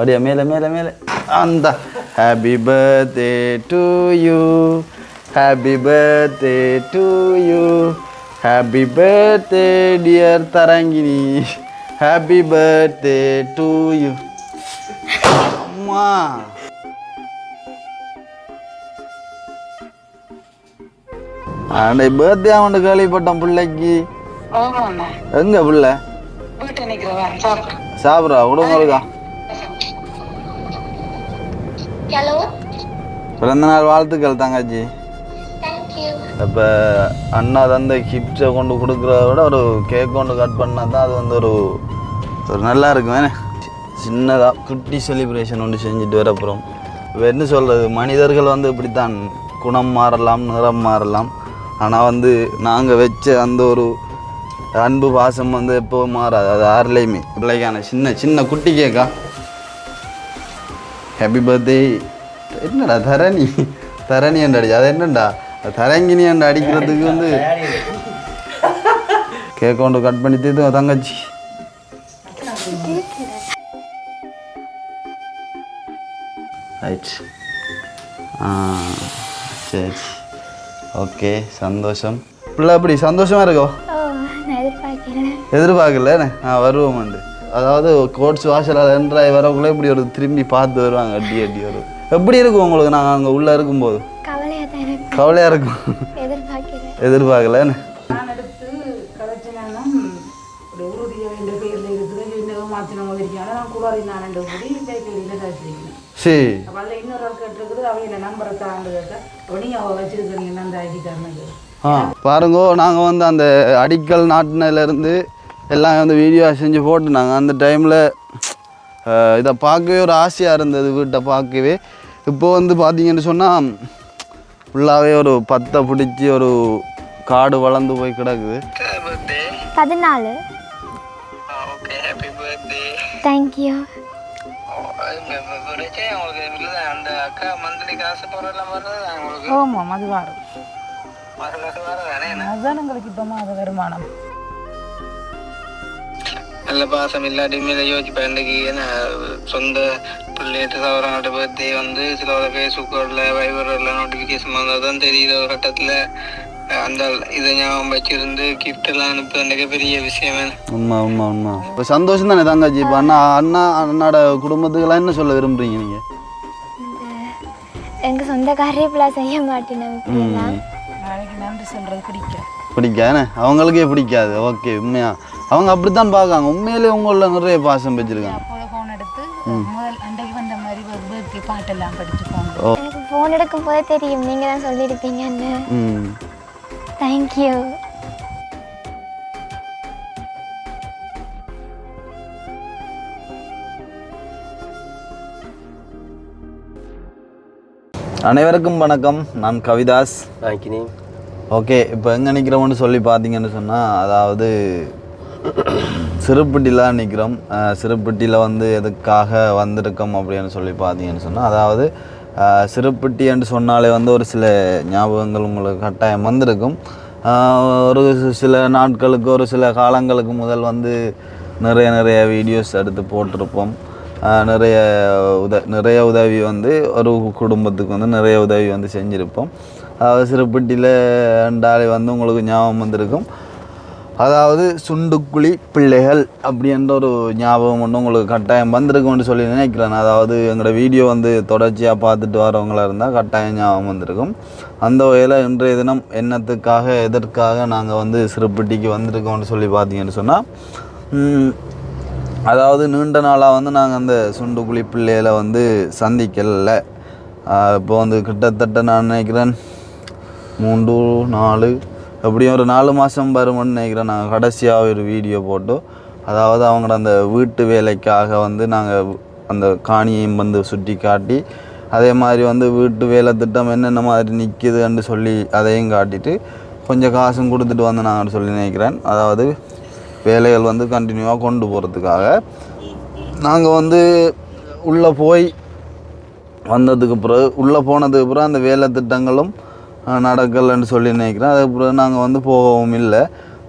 அப்படியே மேலே மேலே மேலே அந்த happy birthday to you, happy birthday to you, happy birthday dear Tharangini, happy birthday to you. அம்மா அன்றைக்கு பர்த்டே அவன் கேள்விப்பட்டான் பிள்ளைக்கு. எங்க பிள்ளை சாப்பிட்றா விடுங்களுக்கா? பிறந்த நாள் வாழ்த்துக்கள் தங்கச்சி. இப்போ அண்ணா தந்த கிஃப்டை கொண்டு கொடுக்குறத விட ஒரு கேக் கொண்டு கட் பண்ணால் தான் அது வந்து ஒரு நல்லா இருக்கும். சின்னதாக குட்டி செலிப்ரேஷன் ஒன்று செஞ்சுட்டு வர அப்புறம் இப்போ என்ன சொல்கிறது, மனிதர்கள் வந்து இப்படித்தான் குணம் மாறலாம், நிறம் மாறலாம். ஆனால் வந்து நாங்கள் வச்ச அந்த ஒரு அன்பு பாசம் வந்து எப்போவும் மாறாது. அது யாருலேயுமே பிள்ளைக்கான சின்ன சின்ன குட்டி கேக்கா. Happy birthday. என்னடா தரணி தரணி என்று அடி, அது என்னண்டா தரங்கினி என்று அடிக்கிறதுக்கு வந்து கேக் கொண்டு கட் பண்ணி தீர்த்து தங்கச்சி. ரைட், சரி, ஓகே, சந்தோஷம். பிள்ளை அப்படி சந்தோஷமாக இருக்கோ? எதிர்பார்க்கல வருவோம். அதாவது கோட்ஸ் வாசலால் என்ட்ராய் வரக்குள்ளே இப்படி ஒரு திரும்பி பார்த்து வருவாங்க, அடி அடி வரும். எப்படி இருக்கும் உங்களுக்கு நாங்கள் அங்கே உள்ளே இருக்கும்போது? கவலையாக இருக்கும். எதிர்பார்க்கல சரி. பாருங்கோ, நாங்கள் வந்து அந்த அடிக்கல் நாட்டினிலேருந்து எல்லாம் வந்து வீடியோ செஞ்சு போட்டுனாங்க. அந்த டைமில் இதை பார்க்கவே ஒரு ஆசையாக இருந்தது, வீட்டை பார்க்கவே. இப்போது வந்து பார்த்தீங்கன்னு சொன்னால் ஃபுல்லாகவே ஒரு பத்தை பிடிச்சி ஒரு காடு வளர்ந்து போய் கிடக்குது. 14. தேங்க்யூ. ஆமாம், அது வரும். அதுதான் எங்களுக்கு இப்போ மாத வருமானம். நல்ல பாசம் இல்லாட்டியுமே இதை யோசிப்பேன். இன்றைக்கு ஏன்னா சொந்த பிள்ளைகிட்ட சவரங்கிட்ட பற்றி வந்து சில ஃபேஸ்புக்கில் வைபரில் நோட்டிஃபிகேஷன் வந்தால் தான் தெரியுது. ஒரு கட்டத்தில் அந்த இதை ஞாபகம் வச்சிருந்து கிஃப்ட் எல்லாம் அனுப்புறதுக்கு பெரிய விஷயமே. உண்மை உண்மை உண்மை. இப்போ சந்தோஷம் தானே தங்கச்சி? இப்போ அண்ணாட குடும்பத்துக்கெல்லாம் என்ன சொல்ல விரும்புறீங்க நீங்கள்? எங்கள் சொந்த காரியப்பெல்லாம் செய்ய மாட்டேன். நாளைக்கு நன்றி சொல்கிறது பிடிக்காது, அவங்களுக்கே பிடிக்காது. ஓகே, உண்மையா அவங்க அப்படித்தான் பார்க்காங்க. உண்மையிலே உங்களில் நிறைய பாசம் வச்சிருக்காங்க. ஃபோன் எடுத்து முதல் அன்றைக்கு வந்த மாதிரி பர்த்டே பாட்டெல்லாம் படிச்சுக்கோங்க. எனக்கு ஃபோன் எடுக்கும் போதே தெரியும் நீங்கள் தான் சொல்லியிருப்பீங்கன்னு. தேங்க்யூ. அனைவருக்கும் வணக்கம், நான் கவிதாஸ். ஓகே, இப்போ எங்கே நிற்கிறோம்னு சொல்லி பார்த்தீங்கன்னு சொன்னால், அதாவது சிறுப்பட்டியில் தான் நிற்கிறோம். சிறுப்பட்டியில் வந்து எதுக்காக வந்திருக்கோம் அப்படின்னு சொல்லி பார்த்தீங்கன்னு சொன்னால், அதாவது சிறுப்பட்டி என்று சொன்னாலே வந்து ஒரு சில ஞாபகங்கள் உங்களுக்கு கட்டாயம் வந்திருக்கும். ஒரு சில நாட்களுக்கு, ஒரு சில காலங்களுக்கு முதல் வந்து நிறைய வீடியோஸ் எடுத்து போட்டிருப்போம். நிறைய உதவி வந்து ஒரு குடும்பத்துக்கு வந்து நிறைய உதவி வந்து செஞ்சுருப்போம். சிறுப்பட்டியில் ரெண்டாலே வந்து உங்களுக்கு ஞாபகம் வந்திருக்கும். அதாவது சுண்டுக்குழி பிள்ளைகள் அப்படின்ற ஒரு ஞாபகம் ஒன்று உங்களுக்கு கட்டாயம் வந்திருக்கும்னு சொல்லி நினைக்கிறேன். அதாவது எங்களோட வீடியோ வந்து தொடர்ச்சியாக பார்த்துட்டு வரவங்களாக இருந்தால் கட்டாயம் ஞாபகம் வந்திருக்கும். அந்த வகையில் இன்றைய தினம் என்னத்துக்காக எதற்காக நாங்கள் வந்து சிறுப்பட்டிக்கு வந்திருக்கோம்னு சொல்லி பார்த்தீங்கன்னு சொன்னால், அதாவது நீண்ட நாளாக வந்து நாங்கள் அந்த சுண்டுக்குழி பிள்ளைகளை வந்து சந்திக்கல. இப்போ வந்து கிட்டத்தட்ட நான் நினைக்கிறேன் 3-4 எப்படியும் ஒரு 4 மாதம் வரும்னு நினைக்கிறேன். நாங்கள் கடைசியாக ஒரு வீடியோ போட்டோம். அதாவது அவங்களோட அந்த வீட்டு வேலைக்காக வந்து நாங்கள் அந்த காணியையும் வந்து சுட்டி காட்டி, அதே மாதிரி வந்து வீட்டு வேலை திட்டம் என்னென்ன மாதிரி நிற்கிதுன்னு சொல்லி அதையும் காட்டிட்டு கொஞ்சம் காசும் கொடுத்துட்டு வந்து நாங்கள் சொல்லி நினைக்கிறேன். அதாவது வேலைகள் வந்து கண்டினியூவாக கொண்டு போகிறதுக்காக நாங்கள் வந்து உள்ளே போய் வந்ததுக்கு பிறகு, உள்ளே போனதுக்கு பிறகு அந்த வேலை திட்டங்களும் நடக்கலைன்னு சொல்லி நினைக்கிறேன். அதுக்கு பிறகு நாங்கள் வந்து போகவும் இல்லை.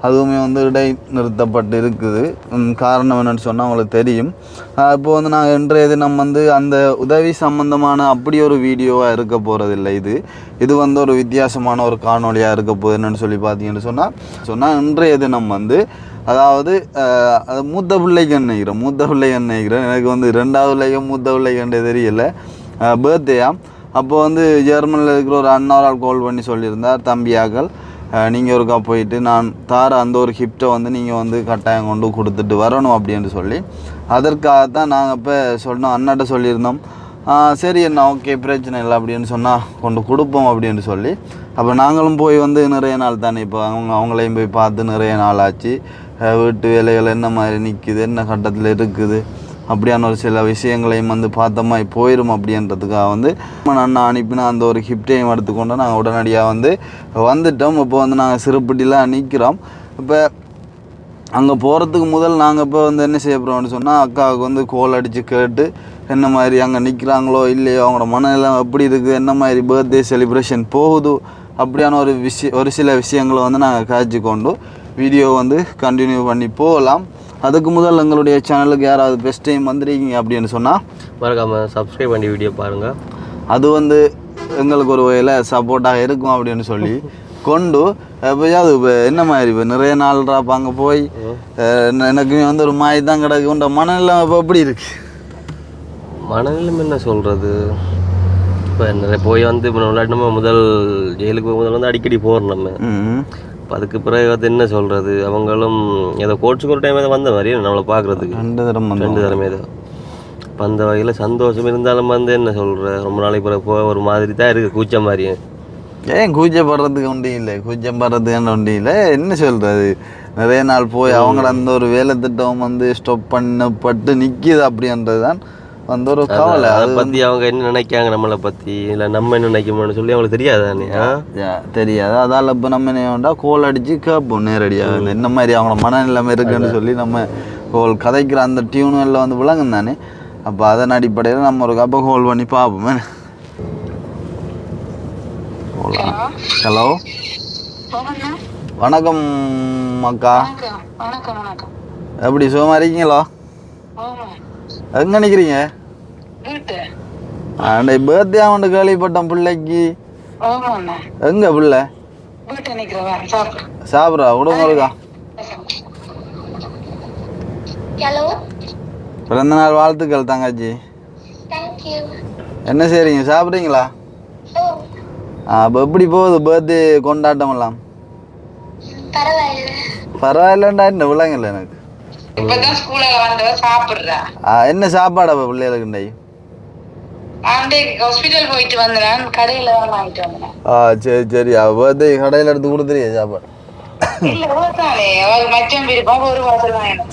அதுவுமே வந்து இடைநிறுத்தப்பட்டு இருக்குது. காரணம் என்னென்னு சொன்னால் உங்களுக்கு தெரியும். இப்போ வந்து நாங்கள் இன்றைய தினம் வந்து அந்த உதவி சம்பந்தமான அப்படி ஒரு வீடியோவாக இருக்க போகிறதில்லை. இது வந்து ஒரு வித்தியாசமான ஒரு காணொலியாக இருக்க போகுது. என்னென்னு சொல்லி பார்த்தீங்கன்னு சொன்னால் இன்றைய தினம் வந்து அதாவது அது மூத்த பிள்ளைக்கு நினைக்கிறேன். எனக்கு வந்து 2வது பிள்ளைக்கு மூத்த பிள்ளைக்கு தெரியலை, பர்த்டேயாம். அப்போ வந்து ஜெர்மனியில் இருக்கிற ஒரு அண்ணாரால் கால் பண்ணி சொல்லியிருந்தார், தம்பியாக்கள் நீங்கள் ஒருக்கா போயிட்டு நான் தார அந்த ஒரு கிஃப்ட்டை வந்து நீங்கள் வந்து கட்டாயம் கொண்டு கொடுத்துட்டு வரணும் அப்படின்னு சொல்லி, அதற்காகத்தான் நாங்கள் இப்போ சொன்னோம், அண்ணாட்ட சொல்லியிருந்தோம். சரி என்ன ஓகே பிரச்சனை இல்லை அப்படின்னு சொன்னால் கொண்டு கொடுப்போம் அப்படின்னு சொல்லி, அப்போ நாங்களும் போய் வந்து நிறைய நாள் தானே இப்போ அவங்களையும் போய் பார்த்து நிறைய நாள் ஆச்சு. வீட்டு வேலைகள் என்ன மாதிரி நிற்குது, என்ன கட்டத்தில் இருக்குது, அப்படியான ஒரு சில விஷயங்களையும் வந்து பார்த்தோமா போயிடும் அப்படின்றதுக்காக வந்து அண்ணா அனுப்பினா அந்த ஒரு கிஃப்டையும் எடுத்துக்கொண்டு நாங்கள் உடனடியாக வந்து வந்துட்டோம். இப்போ வந்து நாங்கள் சிறுப்பட்டிலாம் நிற்கிறோம். இப்போ அங்கே போகிறதுக்கு முதல் நாங்கள் இப்போ வந்து என்ன செய்ய போகிறோம்னு சொன்னால், அக்காவுக்கு வந்து கோல் அடித்து கேட்டு என்ன மாதிரி அங்கே நிற்கிறாங்களோ இல்லையோ, அவங்களோட மனநிலை எப்படி இருக்குது, என்ன மாதிரி பர்த்டே செலிப்ரேஷன் போகுது, அப்படியான ஒரு சில விஷயங்களை வந்து நாங்கள் காய்ச்சி கொண்டு வீடியோ வந்து கண்டினியூ பண்ணி போகலாம். அதுக்கு முதல் எங்களுடைய சேனலுக்கு யாராவது பெஸ்ட் டைம் வந்துருக்கீங்க அப்படின்னு சொன்னால் மறக்காமல் சப்ஸ்கிரைப் பண்ணி வீடியோ பாருங்கள். அது வந்து எங்களுக்கு ஒரு வகையில் சப்போர்ட்டாக இருக்கும் அப்படின்னு சொல்லி கொண்டு எப்போயாவது இப்போ என்ன மாதிரி இப்போ நிறைய நாள்றாப்ப அங்கே போய் எனக்கு வந்து ஒரு மாதிரி தான் கிடக்குன்ற மனநிலை இப்போ எப்படி இருக்குது? மனநிலைமை என்ன சொல்கிறது, இப்போ நிறைய போய் வந்து இப்போ நம்ம முதல் ஜெயிலுக்கு முதல் வந்து அடிக்கடி போகிறோம் நம்ம. இப்போ அதுக்கு பிறகு வந்து என்ன சொல்கிறது, அவங்களும் ஏதோ கோட்ஸுக்கு ஒரு டைம் ஏதோ வந்த மாதிரி நம்மளை பார்க்குறதுக்கு 2 தடவை ஏதோ. இப்போ அந்த வகையில் சந்தோஷம் இருந்தாலும் வந்து என்ன சொல்கிற, ரொம்ப நாளைக்கு பிறகு போக ஒரு மாதிரி தான் இருக்குது, கூச்சம் மாதிரி. ஏன் கூச்சப்படுறதுக்கு ஒன்றும் இல்லை, கூச்சப்படுறதுக்கு ஒன்றும் இல்லை. என்ன சொல்கிறது, நிறைய நாள் போய் அவங்கள அந்த ஒரு வேலை திட்டம் வந்து ஸ்டாப் பண்ணப்பட்டு நிற்கிது அப்படின்றது தான் வந்து ஒரு கவலை. அதை பற்றி அவங்க என்ன நினைக்காங்க நம்மளை பற்றி, இல்லை நம்ம என்ன நினைக்கணும்னு சொல்லி அவங்களுக்கு தெரியாது தானே. தெரியாது. அதால் இப்போ நம்ம என்ன வேண்டாம் கோல் அடித்து கேட்போம் நேரடியாக என்ன மாதிரி அவங்கள மனநிலைமை இருக்குன்னு சொல்லி நம்ம கோல் கதைக்கிற அந்த டியூனில் வந்து விளங்கும் தானே. அப்போ அதன் அடிப்படையில் நம்ம ஒரு கப்பை கோல் பண்ணி பார்ப்போமே. ஹலோ வணக்கம் அக்கா. எப்படி சுகமாக இருக்கீங்களோ? எங்கே நிற்கிறீங்க? பர்த்டே அவன் கேள்விப்பட்டேன் பிள்ளைக்கு. எங்க பிள்ளை சாப்பிட்றா? விடுங்க இருக்கா. பிறந்த நாள் வாழ்த்துக்கள் தங்கச்சி. என்ன செய்றீங்க, சாப்பிட்றீங்களா? அப்போ எப்படி போகுது பர்த்டே கொண்டாட்டம் எல்லாம்? பரவாயில்லண்டா, என்ன விளங்கல எனக்கு. என்ன சாப்பாடு அப்போ பிள்ளைகளுக்கு? சரி சரி. பர்த்டே கடையில் எடுத்து கொடுத்துறியா சாப்பாடு?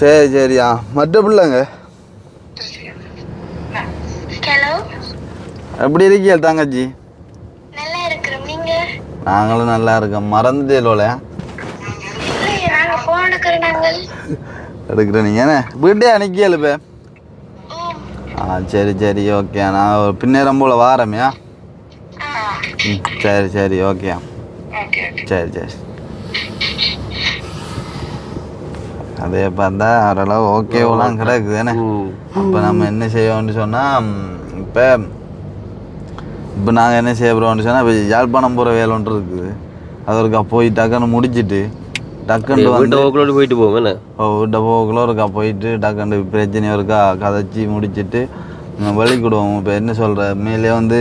சரி சரியா. மற்ற பிள்ளைங்க எப்படி இருக்கியா தங்கச்சி? நாங்களும் நல்லா இருக்கோம். மறந்துட்டேலோல எடுக்கிறேன். நீங்கள் என்ன வீட்டே அன்னைக்கியல் இப்போ? சரி சரி ஓகே. நான் பின்னேரம் போல் வாரமையா? சரி சரி ஓகே. சரி சரி. அதே பார்த்தா ஓரளவு ஓகேவெல்லாம் கிடக்குது என்ன. இப்போ நம்ம என்ன செய்வோம்னு சொன்னால், இப்போ நாங்கள் என்ன செய்ய போகிறோம்னு சொன்னால், இப்போ யாழ்ப்பாணம் போகிற வேலை ஒன்று இருக்குது. அது ஒருக்கா போய் டக்குன்னு முடிச்சுட்டு டக்குன்னு வந்து போயிட்டு போவோம். வீட்டை போகக்குள்ள இருக்கா போயிட்டு டக்குன்னு பிரச்சனை இருக்கா கதைச்சி முடிச்சுட்டு வலிக்கிடுவோம். இப்போ என்ன சொல்கிற மேலே வந்து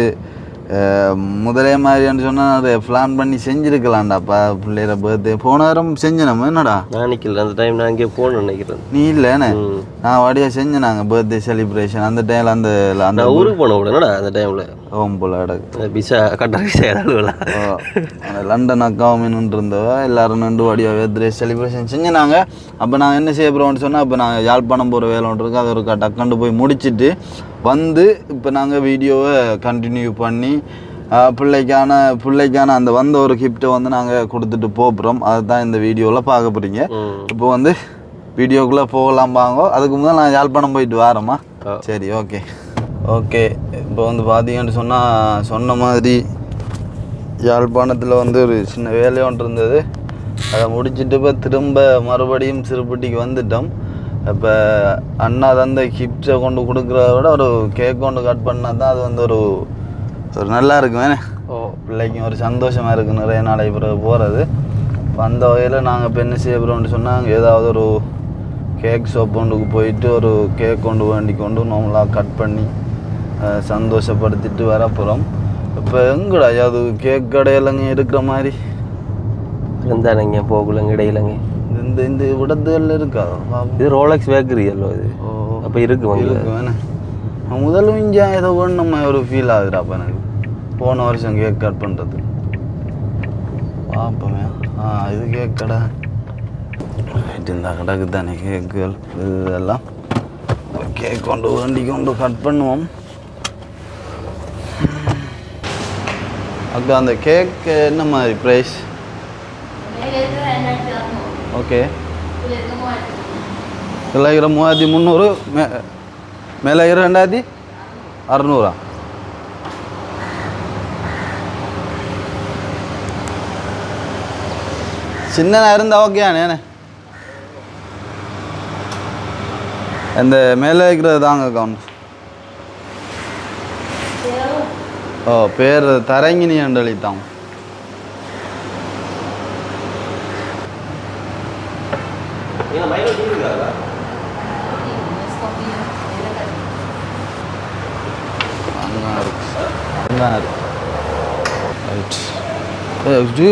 முதலே மாதிரின்னு சொன்னால் நிறைய பிளான் பண்ணி செஞ்சுருக்கலாம்டாப்பா பிள்ளையோட பர்த்டே. போன வாரம் செஞ்சேன் என்னடா நான் நிற்கல அந்த டைம். நான் இங்கே போகணும்னு நினைக்கிறேன். நீ இல்லைண்ணே, நான் வடியாக செஞ்சேன். நாங்கள் பர்த்டே செலிப்ரேஷன் அந்த டைமில் அந்த ஊருக்கு போன கூட என்னடா அந்த டைமில் ஓம் போல் கிடக்கு விசா கட்ட விசா ஏதாவது லண்டன் அக்காவும் நின்று இருந்தவ எல்லாரும் நின்று வடியாக பர்த்டே செலிப்ரேஷன் செஞ்சுனாங்க. அப்போ நாங்கள் என்ன செய்ய போகிறோம்னு சொன்னால், இப்போ நாங்கள் யாழ்ப்பாணம் போகிற வேலை ஒன்று இருக்குது. அது ஒரு டக்குண்டு போய் முடிச்சுட்டு வந்து இப்போ நாங்கள் வீடியோவை கண்டினியூ பண்ணி பிள்ளைக்கான அந்த வந்த ஒரு கிஃப்ட்டை வந்து நாங்கள் கொடுத்துட்டு போகிறோம். அதை தான் இந்த வீடியோவில் பார்க்க போகிறீங்க. இப்போ வந்து வீடியோக்குள்ளே போகலாம் வாங்க. அதுக்கு முதல் நான் யாழ்ப்பாணம் போயிட்டு வரேம்மா. சரி ஓகே ஓகே. இப்போ வந்து பார்த்தீங்கன்னு சொன்னால், சொன்ன மாதிரி யாழ்ப்பாணத்தில் வந்து ஒரு சின்ன வேலை ஒன்று இருந்தது. அதை முடிச்சுட்டு இப்போ திரும்ப மறுபடியும் சிறுபட்டிக்கு வந்துட்டோம். இப்போ அண்ணா தந்த கிஃப்டை கொண்டு கொடுக்குறத விட ஒரு கேக் கொண்டு கட் பண்ணால் தான் அது வந்து ஒரு நல்லா இருக்குமே. பிள்ளைக்கும் ஒரு சந்தோஷமாக இருக்குது நிறைய நாளை பிறகு போகிறது. இப்போ அந்த வகையில் நாங்கள் இப்போ என்ன செய்ய போகிறோம்னு சொன்னாங்க, ஏதாவது ஒரு கேக் ஷாப் கொண்டுக்கு போயிட்டு ஒரு கேக் கொண்டு வேண்டி கொண்டு நார்மலாக கட் பண்ணி சந்தோஷப்படுத்திட்டு வர போகிறோம். இப்போ எங்கடா அது கேக் கடையிலங்க இருக்கிற மாதிரி இருந்தாங்க போகலங்க இடையிலங்க இந்த விடத்துகள் இருக்கா? இது ரோலக்ஸ் பேக்கரி அல்லோ இது. அப்போ இருக்கு வேணே முதலும் இங்கே ஏதோ ஒன்று நம்ம ஒரு ஃபீல் ஆகுதுடா. அப்போ எனக்கு போன வருஷம் கேக் கட் பண்ணுறது பார்ப்போமே. இது கேக் கடை இந்த கடைக்கு தானே கேக்குகள் இதெல்லாம். கேக் கொண்டு வண்டி கொண்டு கட் பண்ணுவோம். அக்கா அந்த கேக் என்ன மாதிரி ப்ரைஸ்? ஓகே இதில் 3300, மேலே 2600. சின்னதாக இருந்தால் ஓகேண்ணே. அந்த மேலே இருக்கிறது தாங்க அக்கௌண்ட். பேர் தரங்கினி அண்டளித்தான்.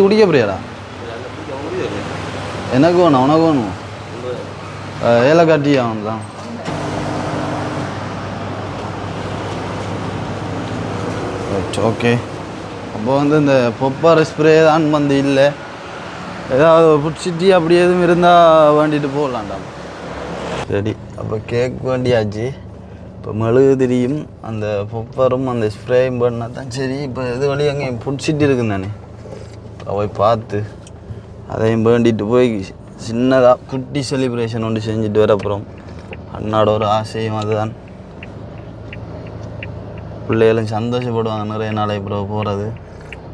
குடிக்க போறியாடா? எனக்கு வேணும், உனக்கு வேணும். ஏலக்காய் டீ ஆகணும் தான். ஓகே. அப்போ வந்து இந்த பொப்பார் ஸ்ப்ரே தான் வந்து இல்லை. ஏதாவது ஃபுட் சிட்டி அப்படி எதுவும் இருந்தால் வேண்டிட்டு போகலான்டா. சரி, அப்போ கேக் வேண்டியாச்சு. இப்போ மெழுகுதிரியும் அந்த பொப்பரும் அந்த ஸ்ப்ரேயும் பண்ணால் தான் சரி. இப்போ இது வழி அங்கே ஃபுட் சிட்டி இருக்குன்னு தானே, போய் பார்த்து அதையும் வேண்டிட்டு போய் சின்னதாக குட்டி செலிப்ரேஷன் ஒன்று செஞ்சுட்டு வர அப்புறம் அண்ணாட ஒரு ஆசையும் அதுதான். பிள்ளைகளும் சந்தோஷப்படுவாங்க நிறைய நாளை பிறகு போகிறது.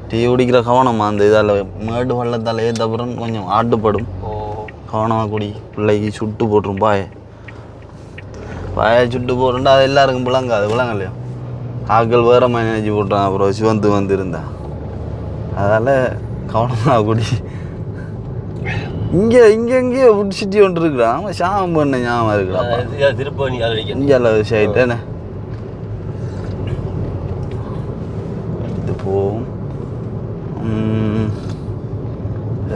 டீ குடிக்கிற கவனமாக அந்த இதால் மேடு பள்ளத்தால் ஏற்றப்புறம் கொஞ்சம் ஆட்டுப்படும். கவனமாக குடி. பிள்ளைக்கு சுட்டு போட்டுரும் பாயை சுட்டு போட்டுருண்டா அது எல்லாருக்கும் விளங்காது. விளங்கலையோ ஆக்கள் வேற மாதிரி நினைச்சி போட்டுறான். அப்புறம் சிவந்து வந்துருந்தா அதால் கவனமாக குடி. இங்கே ஃபுட் சிட்டி ஒன்று இருக்கிறான். அவன் ஷாம் பண்ண ஞாபகம் இருக்கிறான். திருப்பணி இங்கே சைட்டேண்ணே இது போகும்.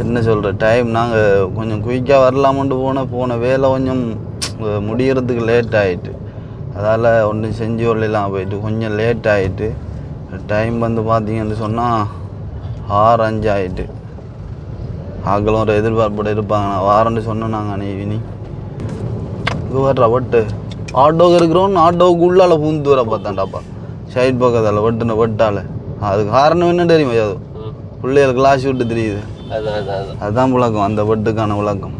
என்ன சொல்கிற டைம் நாங்கள் கொஞ்சம் குயிக்காக வரலாமன்ட்டு போன வேலை கொஞ்சம் முடிகிறதுக்கு லேட் ஆகிட்டு. அதால் ஒன்றும் செஞ்சு வரலாம் போயிட்டு கொஞ்சம் லேட் ஆகிட்டு. டைம் வந்து பார்த்தீங்கன்னு சொன்னால் 6:05 ஆகிட்டு. ஆக்களும் ஒரு எதிர்பார்ப்போட இருப்பாங்க. நான் வாரன்னு சொன்னோம் நாங்கள் அன்னைக்கு. இது வர்ற வட்டு ஆட்டோக்கு இருக்கிறோன்னு ஆட்டோவுக்கு உள்ளால் பூந்து வர பார்த்தாண்டாப்பா சைட் பக்கத்தால் வெட்டால். அதுக்கு காரணம் என்ன தெரியுமா? அது பிள்ளைகளுக்கு கிளாஸ் விட்டு தெரியுது. அதுதான் விளக்கம், அந்த வெட்டுக்கான விளக்கம்.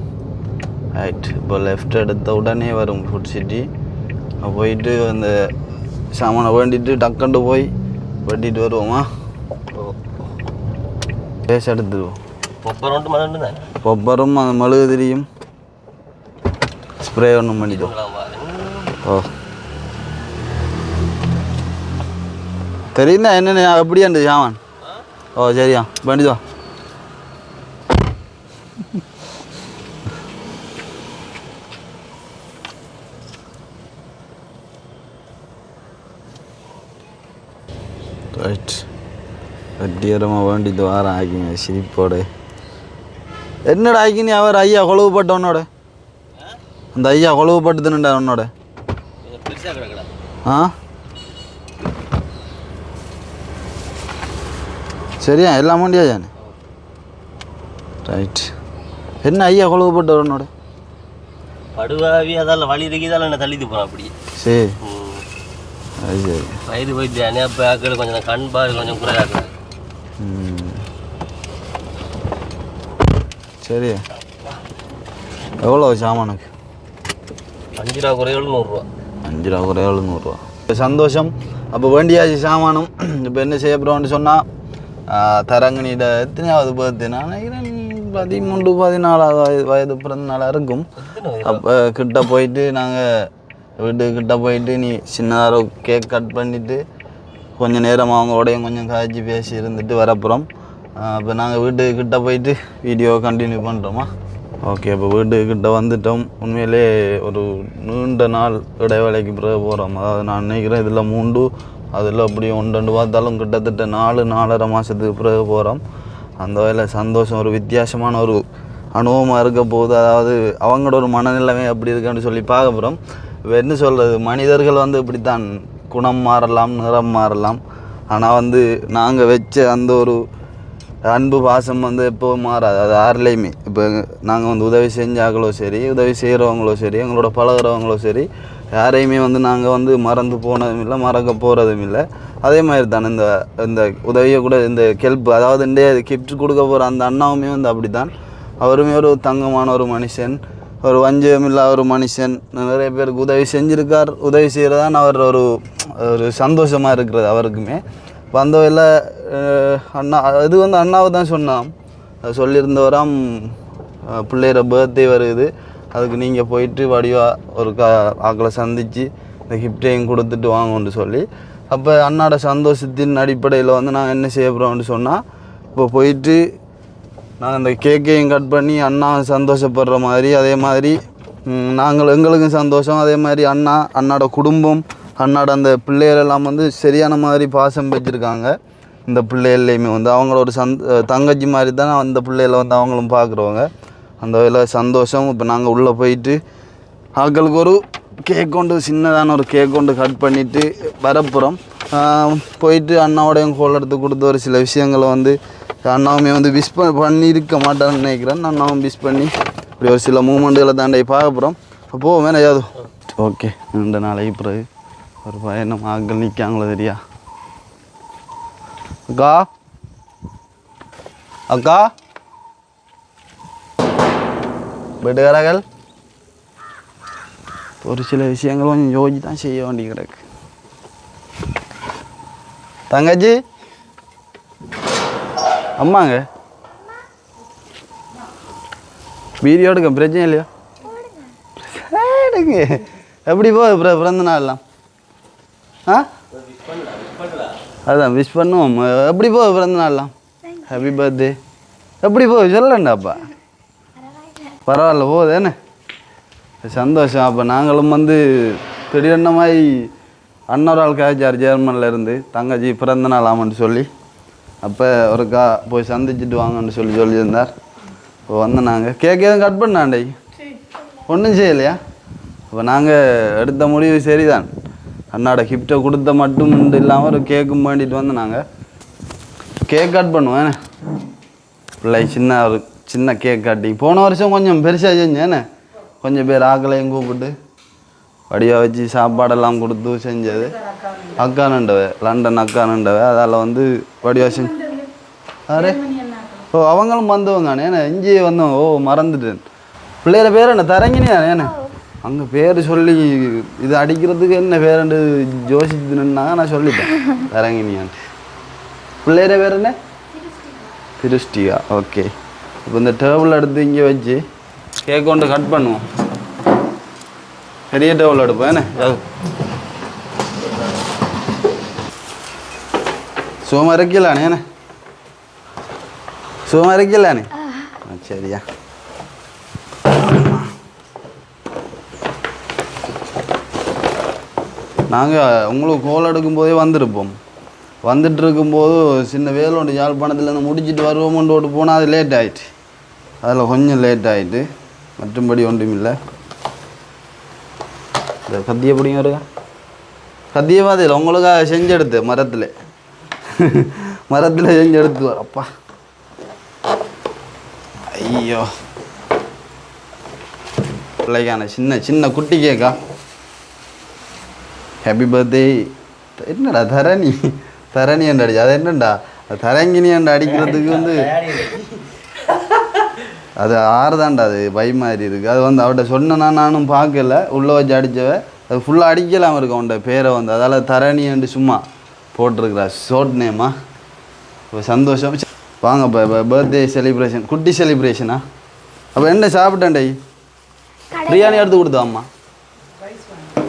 ரைட். இப்போ லெஃப்ட் எடுத்த உடனே வரும் ஃபுட் சிட்டி. போயிட்டு அந்த சாமானை வேண்டிட்டு டக்குண்டு போய் வெட்டிட்டு வருவோமா? பேச எடுத்துருவோம். பொப்பரும் அந்த மெழுகுதிரியும் ஸ்ப்ரே ஒன்றும் பண்ணிட்டோம். தெரியுதா என்னென்ன எப்படியா இருந்தது சாமான்? சரியா பண்ணிதோ. ரைட். வெட்டியரமாக வேண்டிட்டு வாரம் ஆக்கிங்க சிரிப்போடு. என்னடா ஆக்கினி அவர் ஐயா கொழுவுப்பட்டவனோட அந்த ஐயா கொழுவுப்பட்டுதுன்னுடா உன்னோட. சரியா எல்லாம் முடியாதானே? ரைட். என்ன ஐயா கொழுவுப்பட்டவனோட படுவாவி அதால் வழி இருக்குதால என்ன தள்ளிட்டு போகிறான் அப்படி. சரி அது சரி. வயது போயிட்டு அப்போ ஆக்கள் கொஞ்சம் கண் பாரு கொஞ்சம் குறையாக்குறேன். சரி. எவ்வளோ சாமானுக்கு? 5 ரூபா குறையவளு 100 ரூபா. 5 ரூபா குறையவளு 100 ரூபா. சந்தோஷம். அப்போ வேண்டியாச்சு சாமானும். இப்போ என்ன செய்ய போகிறோம்னு சொன்னால் தரங்கனிட எத்தனையாவது பர்த்டே? நான் நினைக்கிறேன் 13-14 வயது பிறந்த நாளாக இருக்கும். அப்போ கிட்ட போயிட்டு நாங்கள் வீட்டுக்கிட்ட போயிட்டு நீ சின்னதாக கேக் கட் பண்ணிவிட்டு கொஞ்சம் நேரம் அவங்களோடையும் கொஞ்சம் காய்ச்சி பேசி இருந்துட்டு வரப்புறம் அப்போ நாங்கள் வீட்டுக்கிட்ட போயிட்டு வீடியோ கண்டினியூ பண்ணுறோமா? ஓகே, இப்போ வீட்டுக்கிட்ட வந்துட்டோம். உண்மையிலே ஒரு நீண்ட நாள் இடைவேளைக்கு பிறகு போகிறோம். அதாவது நான் நினைக்கிறேன் இதில் 3 அதில் அப்படி 1-2 பார்த்தாலும் கிட்டத்தட்ட 4-4.5 மாதத்துக்கு பிறகு போகிறோம். அந்த வகையில் சந்தோஷம், ஒரு வித்தியாசமான ஒரு அனுபவமாக இருக்க போகுது. அதாவது அவங்களோட ஒரு மனநிலைமை அப்படி இருக்குன்னு சொல்லி பார்க்க போகிறோம். இப்போ என்ன சொல்கிறது, மனிதர்கள் வந்து இப்படித்தான், குணம் மாறலாம், நிறம் மாறலாம். ஆனால் வந்து நாங்கள் வச்ச அந்த ஒரு அன்பு பாசம் வந்து எப்போவும் மாறாது. அது யாருலேயுமே. இப்போ நாங்கள் வந்து உதவி செஞ்சாங்களோ சரி, உதவி செய்கிறவங்களோ சரி, எங்களோட பழகிறவங்களோ சரி, யாரையுமே வந்து நாங்கள் வந்து மறந்து போனதும் இல்லை, மறக்க போகிறதும் இல்லை. அதே மாதிரி தான் இந்த உதவியை கூட இந்த ஹெல்ப், அதாவது இந்த கிஃப்ட் கொடுக்க போகிற அந்த அண்ணாவுமே வந்து அப்படி தான். அவருமே ஒரு தங்கமான ஒரு மனுஷன், ஒரு வஞ்சகமில்லாத ஒரு மனுஷன். நிறைய பேருக்கு உதவி செஞ்சுருக்கார். உதவி செய்கிறதான் அவர் ஒரு சந்தோஷமாக இருக்கிறது அவருக்குமே. வந்தவையில் அண்ணா இது வந்து அண்ணாவை தான் சொன்னான். சொல்லியிருந்தவராம் பிள்ளையோட பர்த்டே வருது, அதுக்கு நீங்கள் போயிட்டு வடிவாக ஒரு ஆக்களை சந்தித்து இந்த கிஃப்டையும் கொடுத்துட்டு வாங்கன்னு சொல்லி. அப்போ அண்ணாட சந்தோஷத்தின் அடிப்படையில் வந்து நாங்கள் என்ன செய்ய போகிறோம்னு சொன்னால், இப்போ போயிட்டு நாங்கள் இந்த கேக்கையும் கட் பண்ணி அண்ணா சந்தோஷப்படுற மாதிரி, அதே மாதிரி எங்களுக்கும் சந்தோஷம். அதே மாதிரி அண்ணாட குடும்பம், அண்ணாட அந்த பிள்ளைகள் எல்லாம் வந்து சரியான மாதிரி பாசம் வச்சுருக்காங்க. இந்த பிள்ளைகள்லையுமே வந்து அவங்கள ஒரு தங்கச்சி மாதிரி தான் அந்த பிள்ளைகளை வந்து அவங்களும் பார்க்குறவங்க. அந்த வகையில் சந்தோஷம். இப்போ நாங்கள் உள்ளே போயிட்டு ஆட்களுக்கு ஒரு கேக் கொண்டு, சின்னதான ஒரு கேக் கொண்டு கட் பண்ணிவிட்டு வரப்புறம் போயிட்டு அண்ணாவோடையும் கோல் எடுத்து கொடுத்து ஒரு சில விஷயங்களை வந்து அண்ணாவுமே வந்து விஷ் பண்ணியிருக்க மாட்டான்னு நினைக்கிறேன். அண்ணாவும் விஷ் பண்ணி இப்படி ஒரு சில மூமெண்ட்டுகளை தாண்டி பார்க்க போகிறோம். அப்போது வேணா ஏதாவது ஓகே. 2 நாளைக்கு பிறகு ஒரு பயணம் ஆட்கள் நிற்காங்களோ தெரியா? அக்கா அக்கா வீட்டுக்காரர்கள் ஒரு சில விஷயங்கள் கொஞ்சம் யோசிச்சு தான் செய்ய வேண்டி கிடக்கு. தங்கச்சி அம்மாங்க வீடியோ எடுக்க பிரச்சனை இல்லையா? எடுங்க. எப்படி போகுது பிறந்த நாள்லாம்? அதான் விஷ் பண்ணுவோம். எப்படி போகுது பிறந்த நாள்லாம்? Happy birthday. எப்படி போகுது சொல்லண்டாப்பா? பரவாயில்ல போகுது என்ன? சந்தோஷம். அப்போ நாங்களும் வந்து திடீர்னு மாதிரி அன்னொரு ஆள் காய்ச்சார் ஜெர்மனில் இருந்து, தங்கச்சி பிறந்த நாள் ஆமான்னு சொல்லி. அப்போ ஒருக்கா போய் சந்திச்சுட்டு வாங்கன்னு சொல்லியிருந்தார். இப்போ வந்து நாங்கள் கேக் எதுவும் கட் பண்ணாண்டே ஒன்றும் செய்யலையா? இப்போ நாங்கள் எடுத்த முடிவு சரிதான். அண்ணாட கிஃப்ட்டை கொடுத்த மட்டும் இல்லாமல் ஒரு கேக்கும் வேண்டிட்டு வந்து நாங்கள் கேக் கட் பண்ணுவோம். ஏன்னா பிள்ளை ஒரு சின்ன கேக் கட்டிங் போன வருஷம் கொஞ்சம் பெருசாக செஞ்சேன். ஏன்னா கொஞ்சம் பேர் ஆக்களையும் கூப்பிட்டு வடிவாக வச்சு சாப்பாடெல்லாம் கொடுத்து செஞ்சது. அக்கானுண்டவை, லண்டன் அக்கானுண்டவை. அதால் வந்து வடிவாக செஞ்சு அரே அவங்களும் வந்தவங்க. ஏன்னா இஞ்சியே வந்தவங்க. மறந்துட்டேன். பிள்ளையோட பேர் என்ன? தரங்கினியா? ஏன்னா அங்கே பேர் சொல்லி இது அடிக்கிறதுக்கு என்ன பேருண்டு யோசிச்சுனாங்க. நான் சொல்லிட்டேன் தரங்கினியான்ட்டு. பிள்ளையோட பேர் என்ன? திருஷ்டியா. ஓகே. இப்போ இந்த டேபிள் எடுத்து இங்கே வச்சு கேக் கொண்டு கட் பண்ணுவோம். பெரிய டேபிள் எடுப்போம். என்ன சும்மா இருக்கலானே? என்ன சும்மா இருக்கலானே? சரியா. நாங்கள் உங்களுக்கு கோல் எடுக்கும்போதே வந்திருப்போம். வந்துட்டு இருக்கும்போது சின்ன வேலை ஒன்று யாழ்ப்பாணத்துலேருந்து முடிச்சுட்டு வருவோம்னு ஓட்டு போனால் அது லேட் ஆகிட்டு. அதில் கொஞ்சம் லேட் ஆகிட்டு, மற்றும்படி ஒன்றும் இல்லை. இந்த கத்தியை பிடிங்க வருங்க. கத்தியை பார்த்தில்ல உங்களுக்காக செஞ்செடுத்து மரத்தில் செஞ்செடுத்து அப்பா. ஐயோ பிள்ளைக்கான சின்ன குட்டி கேக்கா. Happy birthday. என்னடா தரணி என்று அடிச்சு அது என்னண்டா தரங்கினி என்று அடிக்கிறதுக்கு வந்து அது ஆறுதான்டா. அது பை மாதிரி இருக்குது. அது வந்து அவட்ட சொன்னா நானும் பார்க்கல. உள்ளே வச்சு அடித்தவ அது ஃபுல்லாக அடிக்கலாம் இருக்கும் அவன்கிட்ட பேரை வந்து. அதால் தரணி என்று சும்மா போட்டிருக்கிறா ஷோர்ட் நேமா. இப்போ சந்தோஷம். வாங்க இப்போ பர்த்டே செலிப்ரேஷன் குட்டி செலிப்ரேஷனா அப்போ என்ன சாப்பிட்டேன் டை பிரியாணி எடுத்து கொடுத்தா அம்மா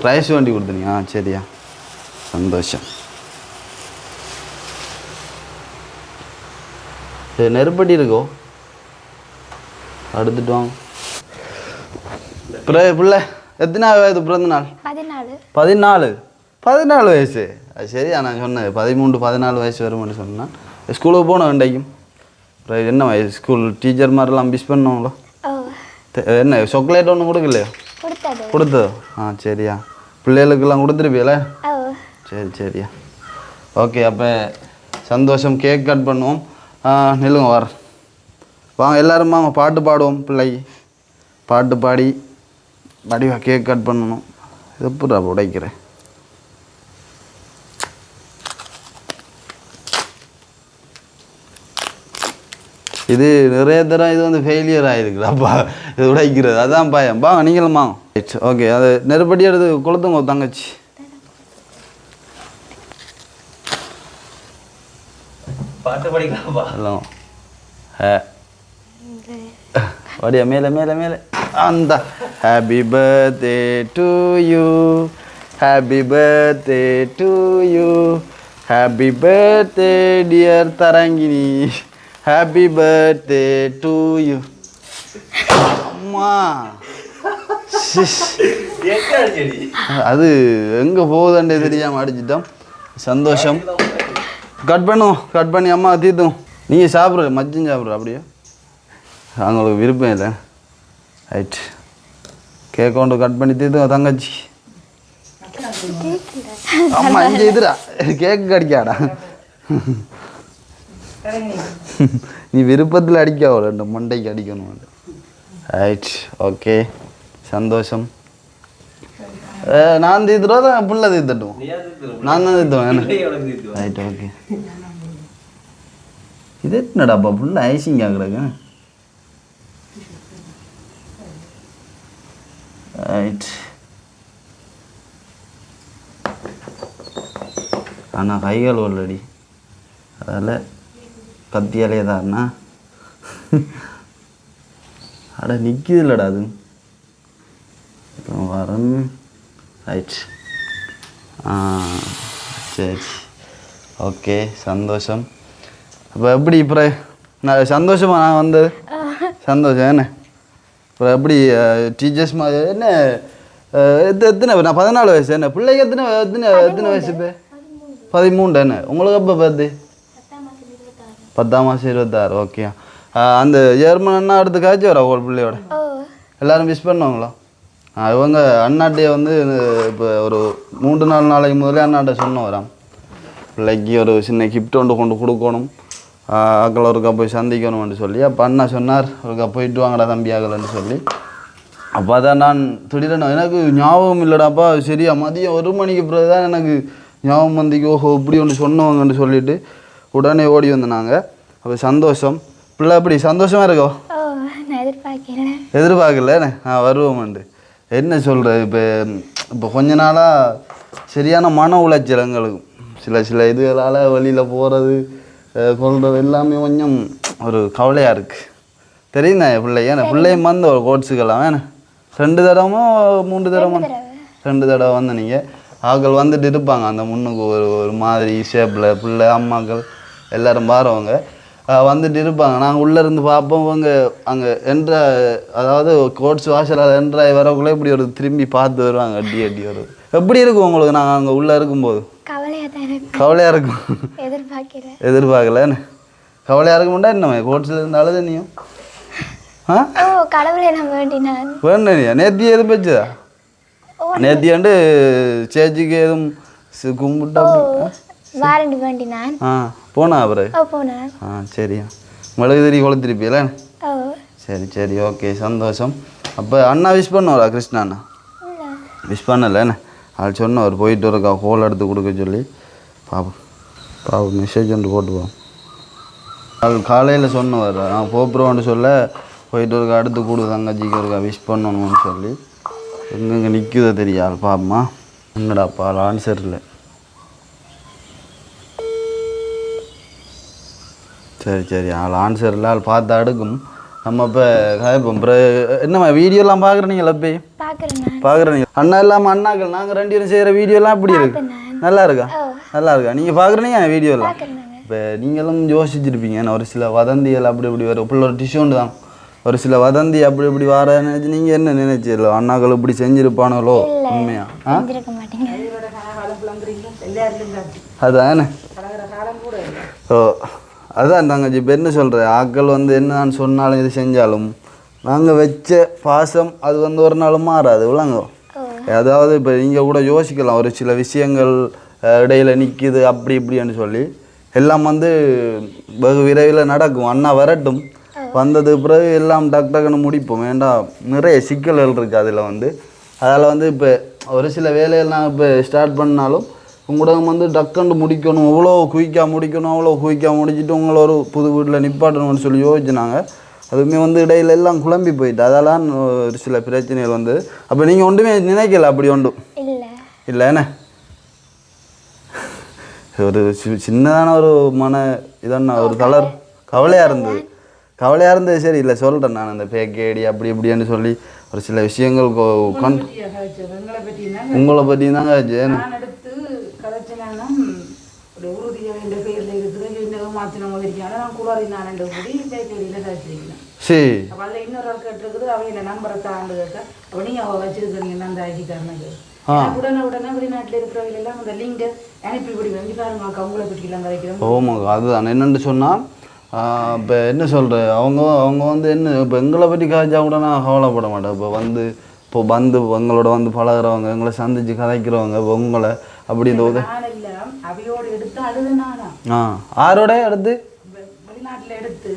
ரைஸ் வண்டி கொடுத்தீங்க சரியா சந்தோஷம் நெருப்பட்டி இருக்கோ அடுத்துட்டு வாங்க பிள்ளை எத்தனை வயது பிறந்த நாள் 14 வயசு அது சரியா நான் சொன்னேன் 13-14 வயசு வரும்னு சொன்னேன் ஸ்கூலுக்கு போனோம் இன்றைக்கும் என்ன வயசு ஸ்கூல் டீச்சர் மாதிரிலாம் மிஸ் பண்ணுவாங்களோ என்ன சாக்லேட் ஒன்றும் கொடுக்கலையோ கொடுத்ததோ சரியா பிள்ளைகளுக்கெல்லாம் கொடுத்துருப்பீல சரியா ஓகே அப்போ சந்தோஷம் கேக் கட் பண்ணுவோம் நில்லுங்க வர வாங்க எல்லோரும் வாங்க பாட்டு பாடுவோம் பிள்ளை பாட்டு பாடி வடிவா கேக் கட் பண்ணணும் எப்படா உடைக்கிறேன் இது நிறைய தரம் இது வந்து ஃபெயிலியர் ஆகிருக்குதாப்பா இது உடைக்கிறது அதான் பயம் வாங்க நீங்களும் வாங்க ஓகே அது நெருப்படி எடுத்து கொளுத்துங்க தங்கச்சி பாட்டு படிக்கலாம்ப்பா எல்லாம் வடியா மேலே மேலே மேலே அந்த happy birthday to you happy birthday to you happy birthday dear Tharangini happy birthday to you அம்மா அது எங்கே போகுதுன்றே தெரியாமல் அடிச்சிட்டோம் சந்தோஷம் கட் பண்ணுவோம் கட் பண்ணி அம்மா தீர்த்தோம் நீங்கள் சாப்பிட்ற மச்சம் சாப்பிட்ற அப்படியே அவங்களுக்கு விருப்பம் இல்லை ரைட் கேக் கொண்டு கட் பண்ணி தீர்த்தோம் தங்கச்சி அம்மா இங்கே இதுடா கேக்கு கடிக்காடா நீ விருப்பத்தில் அடிக்காவோ ரெண்டு மண்டைக்கு அடிக்கணும் ரைட் ஓகே சந்தோஷம் நான் தீர்த்துட்டோம் தான் புள்ள தீர்த்தட்டும் நான் தான் தீர்த்துவேன் ரைட் ஓகே இது என்னடாப்பா புள்ள ஐசிங்க கிடக்கு ரைட் ஆனால் கைகள் ஆல்ரெடி அதில் கத்தியாலே தான்ண்ணா அட நிற்கிது இல்லைடா அது அப்புறம் வரேன் ரைட் சரி ஓகே சந்தோஷம் அப்போ எப்படி இப்போ நான் சந்தோஷமாக நான் வந்தது சந்தோஷம் என்ன இப்போ எப்படி டீச்சர்ஸ் மாதிரி என்ன எத்தனை நான் 14 வயசு என்ன பிள்ளைக்கு எத்தனை வயசு இப்போ 13 என்ன உங்களுக்கு எப்போ பர்த்டே 10ஆம் மாதம் 26 ஓகே அந்த ஜெர்மன் அடுத்து காய்ச்சி வரா ஒரு பிள்ளையோட எல்லோரும் மிஸ் பண்ணுவாங்களா இவங்க அண்ணாட்டையை வந்து இப்போ ஒரு 3-4 நாளைக்கு முதலே அண்ணாட்ட சொன்னோம் வரான் பிள்ளைக்கு ஒரு சின்ன கிஃப்ட் ஒன்று கொண்டு கொடுக்கணும் அக்களை ஒருக்கா போய் சந்திக்கணும்னு சொல்லி அப்போ அண்ணா சொன்னார் ஒருக்கா போயிட்டு வாங்கடா தம்பி ஆகலைன்னு சொல்லி அப்போ அதான் நான் திடீரென எனக்கு ஞாபகம் இல்லைடாப்பா சரியா மதியம் 1 மணிக்கு பிறகு தான் எனக்கு ஞாபகம் வந்துக்கு ஓஹோ இப்படி ஒன்று சொன்னவங்கன்னு சொல்லிவிட்டு உடனே ஓடி வந்தாங்க அப்போ சந்தோஷம் பிள்ளை எப்படி சந்தோஷமாக இருக்கோ எதிர்பார்க்கல வருவோம்ண்டு என்ன சொல்கிறது இப்போ கொஞ்ச நாளாக சரியான மன உளைச்சல் எங்களுக்கு சில இதுகளால் வெளியில் போகிறது கொள்வது எல்லாமே கொஞ்சம் ஒரு கவலையாக இருக்குது தெரியுதா பிள்ளையும் வந்து ஒரு கோட்ஸுக்கெல்லாம் 2 தடவமோ 3 தடவமோ 2 தடவை வந்து நீங்கள் ஆக்கள் வந்துட்டு இருப்பாங்க அந்த முன்னுக்கு ஒரு மாதிரி ஷேப்பில் பிள்ளை அம்மாக்கள் எல்லோரும் பாருவாங்க வந்துட்டு இருப்பாங்க நாங்கள் உள்ளேருந்து பார்ப்போம் இவங்க அங்கே அதாவது கோட்ஸ் வாசலால் என்ட்ராய் வரக்குள்ளே இப்படி ஒரு திரும்பி பார்த்து வருவாங்க அடி ஒரு எப்படி இருக்கும் உங்களுக்கு நாங்கள் அங்கே உள்ளே இருக்கும்போது கவலையாக இருக்கும் எதிர்பார்க்கல கவலையாக இருக்கும்டா என்ன கோட்ஸில் இருந்தாலும் நீயும் வேண்டியா நேத்தியே எதுவும் வச்சுதா நேத்தியாண்டு சேச்சிக்கு எதுவும் கும்பிட்டா போனா அப்புறம் சரியா மிளகு திரி கொளுத்திருப்பீல சரி ஓகே சந்தோஷம் அப்போ அண்ணா விஷ் பண்ணுவாரா கிருஷ்ணா அண்ணா விஷ் பண்ணலை என்ன அது சொன்னவர் போயிட்டு இருக்கா ஹோல் எடுத்து கொடுக்க சொல்லி பாப்போம் மெசேஜ் ஒன்று போட்டுப்போம் அது காலையில் சொன்னவர் நான் போப்புறோன்னு சொல்ல போயிட்டு இருக்கா அடுத்து கொடு தங்கச்சிக்கு இருக்கா விஷ் பண்ணணும்னு சொல்லி எங்கெங்கே நிற்குதோ தெரியாது பாப்பமா என்னடாப்பா ஆன்சர் இல்லை சரி சரி ஆள் ஆன்சர் இல்லை ஆள் பார்த்து அடுக்கும் நம்ம இப்போ கதைப்போம் என்னம்மா வீடியோலாம் பார்க்குறீங்களா இப்போ பார்க்குறேன் பார்க்குறீங்க அண்ணா இல்லாமல் அண்ணாக்கள் நாங்கள் 2 பேரும் செய்கிற வீடியோலாம் எப்படி இருக்கு நல்லா இருக்கா நல்லா இருக்கா நீங்கள் பார்க்குறீங்க வீடியோலாம் இப்போ நீங்களும் யோசிச்சிருப்பீங்க ஒரு சில வதந்திகள் அப்படி இப்படி வரும் இப்போ ஒரு டிஷ்யூண்டு தான் ஒரு சில வதந்தி அப்படி இப்படி வர நினச்சி நீங்கள் என்ன நினைச்சிடலோ அண்ணாக்கள் இப்படி செஞ்சுருப்பானோ உண்மையா அதானே ஓ அதான் தங்கச்சி இப்போ என்ன சொல்கிறேன் ஆக்கள் வந்து என்னன்னு சொன்னாலும் இது செஞ்சாலும் நாங்கள் வச்ச பாசம் அது வந்து ஒரு நாள் மாறாது விளங்க அதாவது இப்போ நீங்கள் கூட யோசிக்கலாம் ஒரு சில விஷயங்கள் இடையில நிற்கிது அப்படி இப்படின்னு சொல்லி எல்லாம் வந்து வெகு விரைவில் நடக்கும் அண்ணா வரட்டும் வந்தது பிறகு எல்லாம் டக்குன்னு முடிப்போம் வேண்டாம் நிறைய சிக்கல்கள் இருக்குது அதில் வந்து அதில் வந்து இப்போ ஒரு சில வேலைகள் நான் இப்போ ஸ்டார்ட் பண்ணாலும் உங்களோட வந்து டக்குன்னு முடிக்கணும் அவ்வளோ குயிக்காக முடிச்சுட்டு உங்களை ஒரு புது வீட்டில் நிப்பாட்டணும்னு சொல்லி யோசிச்சுனாங்க அதுவுமே வந்து இடையில எல்லாம் குழம்பி போயிட்டு அதெல்லாம் ஒரு சில பிரச்சனைகள் வந்து அப்போ நீங்கள் ஒன்றுமே நினைக்கல அப்படி ஒன்றும் இல்லை என்ன ஒரு சின்னதான ஒரு மன இதன்னா ஒரு கவலையாக இருந்தது சரி இல்லை சொல்கிறேன் நான் அந்த பேக்கேடி அப்படி இப்படின்னு சொல்லி ஒரு சில விஷயங்கள் உங்களை பற்றி தாங்க ஒரு உறுதியாக இந்த பேரில் இருக்குது இன்னும் மாற்றினவங்க இருக்காங்க நான் குளாரி நான் 2 கூடி பேக்கடியில் கழிச்சிருக்கேன் சரி அப்போ அதில் இன்னொரு ஆள் கேட்டிருக்குது அவன் என்ன நம்பரை தாண்டு கேட்க அப்போ நீங்கள் அவள் வச்சிருக்கிறீங்க அந்த ஐடி கார்டுக்கு உடனே வெளிநாட்டில் இருக்கிறவங்க எல்லாம் அந்த லிங்கை அனுப்பி விடுவேன் இங்கே பாருங்க அவங்கள பற்றிலாம் கதைக்கிறோம் ஓமாங்க அதுதான் என்னென்னு சொன்னால் இப்போ என்ன சொல்கிறேன் அவங்க வந்து என்ன இப்போ எங்களை பற்றி காய்ச்சா கூட நான் கவலைப்பட மாட்டேன் இப்போ வந்து எங்களோட வந்து பழகிறவங்க எங்களை சந்திச்சு கதைக்கிறவங்க இப்போ உங்களை அப்படி இந்த அவையோடு எடுத்து அழுது நானா ஆரோட எடுத்து வெளிநாட்டுல எடுத்து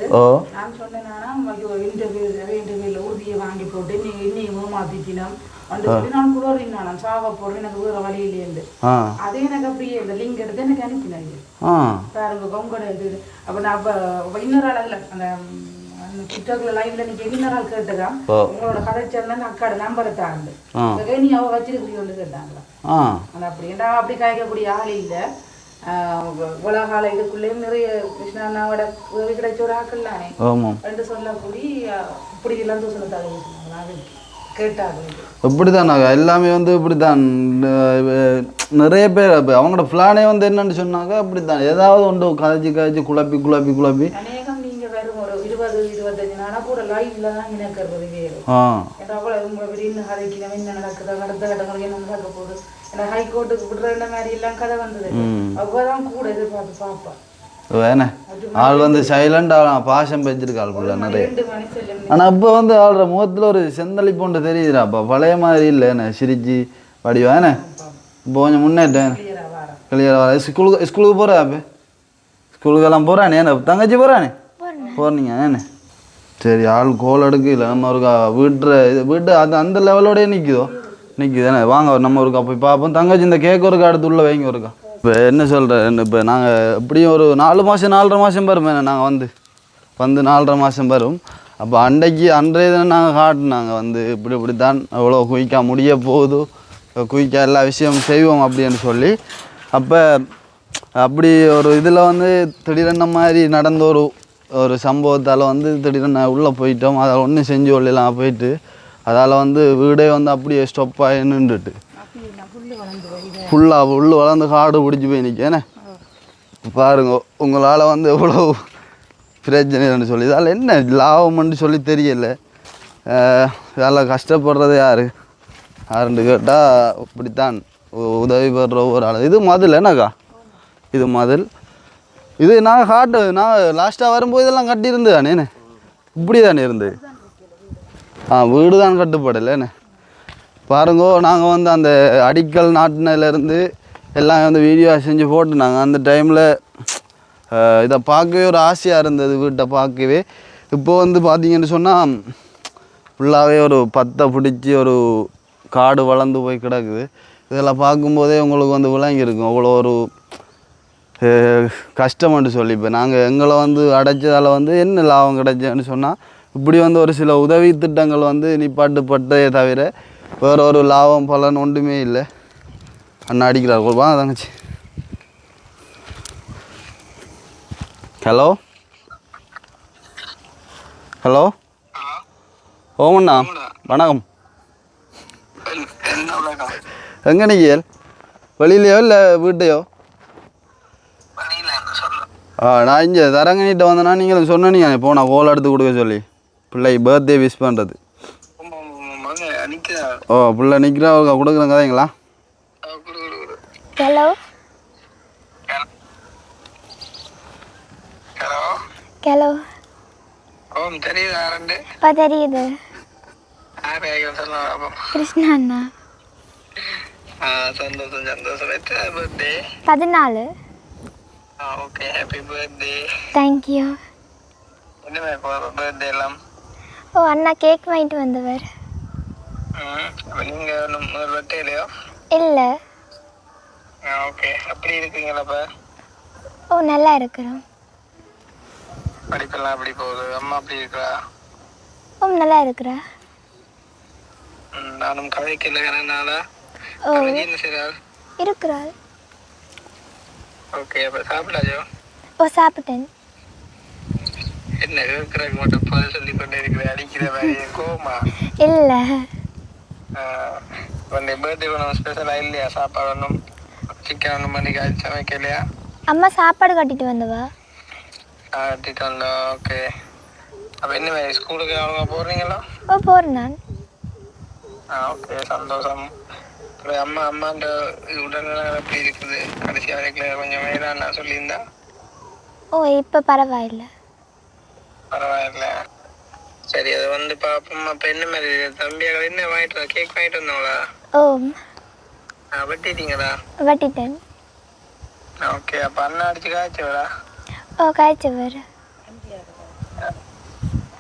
நான் சொன்னேன் இன்டர்வியூல ஊதியை வாங்கி போட்டு நீங்க இன்னையும் ஏமாத்திக்கணும் நான் குளோரின் சாக போடுறேன் எனக்கு வேற வழி இல்லையு அதே எனக்கு அப்படியே இந்த லிங்க் எடுத்து எனக்கு அனுப்பினாங்க பாருங்க கொங்கட இது அப்ப நான் அப்ப இன்னொரு ஆள் அந்த டிக்டாக்ல லைவ்ல நீங்க இன்னொரு ஆள் கேட்டுதான் உங்களோட கதை சேர்ந்தா அக்காட நம்பரை தாண்டு நீ அவ வச்சிருக்கிறீன்னு கேட்டாங்களா அப்படி ஏன்னா அப்படி காய்க்கக்கூடிய ஆள் இல்லை உலகால இதுக்குள்ளேயும் நிறைய கிருஷ்ணாவோட உதவி கிடைச்ச ஒரு ஆக்கள் தானே ரெண்டு சொல்லக்கூடிய இப்படி எல்லாம் சொல்ல கேட்டாங்க இப்படிதான் எல்லாமே வந்து இப்படித்தான் நிறைய பேர் அவங்களோட பிளானே வந்து என்னன்னு சொன்னாங்க அப்படித்தான் ஏதாவது ஒன்று கதைச்சு குழப்பி அநேகம் நீங்க வெறும் ஒரு 20-25 நாளா கூட லைவ்ல தான் இணைக்கிறது வேறு ஏன்னா அவ்வளவு உங்களை இன்னும் கதைக்கணும் என்ன நடக்குது அடுத்த கட்டங்களுக்கு என்ன நடக்க போகுது ஏன்னா ஹைகோர்ட்டுக்கு விடுற மாதிரி எல்லாம் கதை வந்தது அவ்வளோதான் கூட எதிர்பார்த்து பார்ப்பா வேணே ஆள் வந்து சைலண்ட் ஆகலாம் பாசம் பெஞ்சிருக்காள் போல நிறைய ஆனால் இப்போ வந்து ஆள்ற முகத்தில் ஒரு செந்தளி போன்று தெரியுதுடாப்பா பழைய மாதிரி இல்லைண்ணே சிரிச்சு வடிவாண்ணே இப்போ கொஞ்சம் முன்னேற்றேன் கிளியராக வர ஸ்கூலுக்கு போகிறா அப்போ ஸ்கூலுக்கெல்லாம் போகிறானே என்ன தங்கச்சி போகிறானே போகிறீங்க ஏண்ணே சரி ஆள் கோல் எடுக்கல நம்ம ஒரு வீட்டு அது அந்த லெவலோடய நிற்குதானே வாங்க நம்ம ஒருக்கா போய் பார்ப்போம் தங்கச்சி இந்த கேக் ஒருக்கா எடுத்து உள்ள வைங்க ஒருக்கா இப்போ என்ன சொல்கிறேன் இப்போ நாங்கள் எப்படியும் ஒரு 4 மாதம் 4.5 மாதம் வரும் நாங்கள் வந்து 4.5 மாதம் வரும் அப்போ அன்றைய தினம் நாங்கள் காட்டினாங்க வந்து இப்படித்தான் அவ்வளோ குயிக்காக முடிய போகுது குயிக்காக எல்லா விஷயம் செய்வோம் அப்படின்னு சொல்லி அப்போ அப்படி ஒரு இதில் வந்து திடீரென்ன மாதிரி நடந்த ஒரு சம்பவத்தால் வந்து திடீரென உள்ளே போயிட்டோம் அதை ஒன்றும் செஞ்சு கொள்ளலாம் போயிட்டு அதால் வந்து வீடே வந்து அப்படியே ஸ்டொப் ஆகி நின்றுட்டு ஃபுல்லாக உள்ளே வளர்ந்து காடு பிடிச்சி போய் நிற்கேனே பாருங்க உங்களால் வந்து எவ்வளோ பிரச்சனைன்னு சொல்லி இதால் என்ன லாபம்னு சொல்லி தெரியல வேலை கஷ்டப்படுறது யாருன்னு கேட்டால் இப்படித்தான் உதவி பெறுற ஒரு ஆள் இது மதில் என்னக்கா இது மதில் இது நான் லாஸ்ட்டாக வரும்போது இதெல்லாம் கட்டியிருந்து தானே இப்படி தானே இருந்து வீடு தான் கட்டுப்படலைண்ணே பாருங்கோ நாங்கள் வந்து அந்த அடிக்கல் நாட்டினிலேருந்து எல்லாம் வந்து வீடியோ செஞ்சு போட்டுனாங்க அந்த டைமில் இதை பார்க்கவே ஒரு ஆசையாக இருந்தது வீட்டை பார்க்கவே இப்போ வந்து பார்த்தீங்கன்னு சொன்னால் ஃபுல்லாகவே ஒரு பத்தை பிடிச்சி ஒரு காடு வளர்ந்து போய் கிடக்குது இதெல்லாம் பார்க்கும்போதே உங்களுக்கு வந்து விளங்கியிருக்கும் அவ்வளோ ஒரு கஷ்டம்னு சொல்லி இப்போ நாங்கள் எங்களை வந்து அடைச்சதால் வந்து என்ன லாபம் கிடைச்சேன்னு சொன்னால் இப்படி வந்து ஒரு சில உதவி திட்டங்கள் வந்து நிப்பாட்டுப்பட்டதே தவிர வேறு ஒரு லாபம் பலன் ஒன்றுமே இல்லை அண்ணா அடிக்கிறார் வாங்க தங்கச்சி ஹலோ ஹலோ ஓமண்ணா வணக்கம். எங்கே நீங்கள் வெளியிலையோ இல்லை வீட்டையோ? நான் இங்கே தரங்கனிட்ட வந்தேன்னா நீங்கள் சொன்னீங்க போனால் கோல் எடுத்து கொடுக்க சொல்லி பிள்ளை பர்த்டே விஷ் பண்ணுறது. ஓ பிள்ளை நிற்கிறா கொடுக்குறேன் கதைங்களா? ஹலோ ஹலோ தெரியுது கிருஷ்ணா அண்ணா. சந்தோஷம் சந்தோஷம். எத்தனை birthday? 14. Okay happy birthday. Thank you. என்ன பர்த்டே எல்லாம்? ஓ அண்ணா கேக் வாங்கிட்டு வந்தவர். நீங்க முதல் பர்த்டே இல்லையோ? இல்லை. ஓகே அப்படி இருக்கீங்களா? இப்போ ஓ நல்லா இருக்கிறோம். படிப்பெல்லாம் எப்படி போகுது? அம்மா அப்படி இருக்கா? ஓ நல்லா இருக்கிறா. நானும் கதைக்கு இல்லைனால ஓ என்ன செய்றாள்? இருக்கிறாள். ஓகே அப்போ சாப்பிடாச்சோ? ஓ சாப்பிட்டேன். என்ன இருக்கிறக்கு மட்டும் பதில் சொல்லி கொண்டே இருக்கிற அடிக்கிற மாதிரி கோமா? இல்லை. உன்னை பர்த்டே ஒன்றும் ஸ்பெஷலாக இல்லையா? சாப்பாடு ஒன்றும் சிக்கன் ஒன்றும் பண்ணி காய்ச்சி சமைக்கலையா? அம்மா சாப்பாடு கட்டிட்டு வந்தவா? கட்டிட்டு வந்தோம். ஓகே அப்போ என்ன மாதிரி ஸ்கூலுக்கு அவங்க போடுறீங்களா? ஓ போகிறேன் நான். ஓகே சந்தோஷம். அப்புறம் அம்மாண்ட உடல்நிலை எப்படி இருக்குது? கடைசி வரைக்கும் கொஞ்சம் வேணாம் நான் சொல்லியிருந்தா? ஓ இப்போ பரவாயில்ல. பரவாயில்ல. சரி அது வந்து பார்ப்போம். அப்போ என்ன மாதிரி தம்பியாக என்ன வாங்கிட்டு கேக் வாங்கிட்டு வந்தோங்களா? ஓ வெட்டிட்டீங்களா? வெட்டிட்டேன். ஓகே அப்போ அண்ணா அடிச்சு காய்ச்சவரா? ஓ காய்ச்சவர்.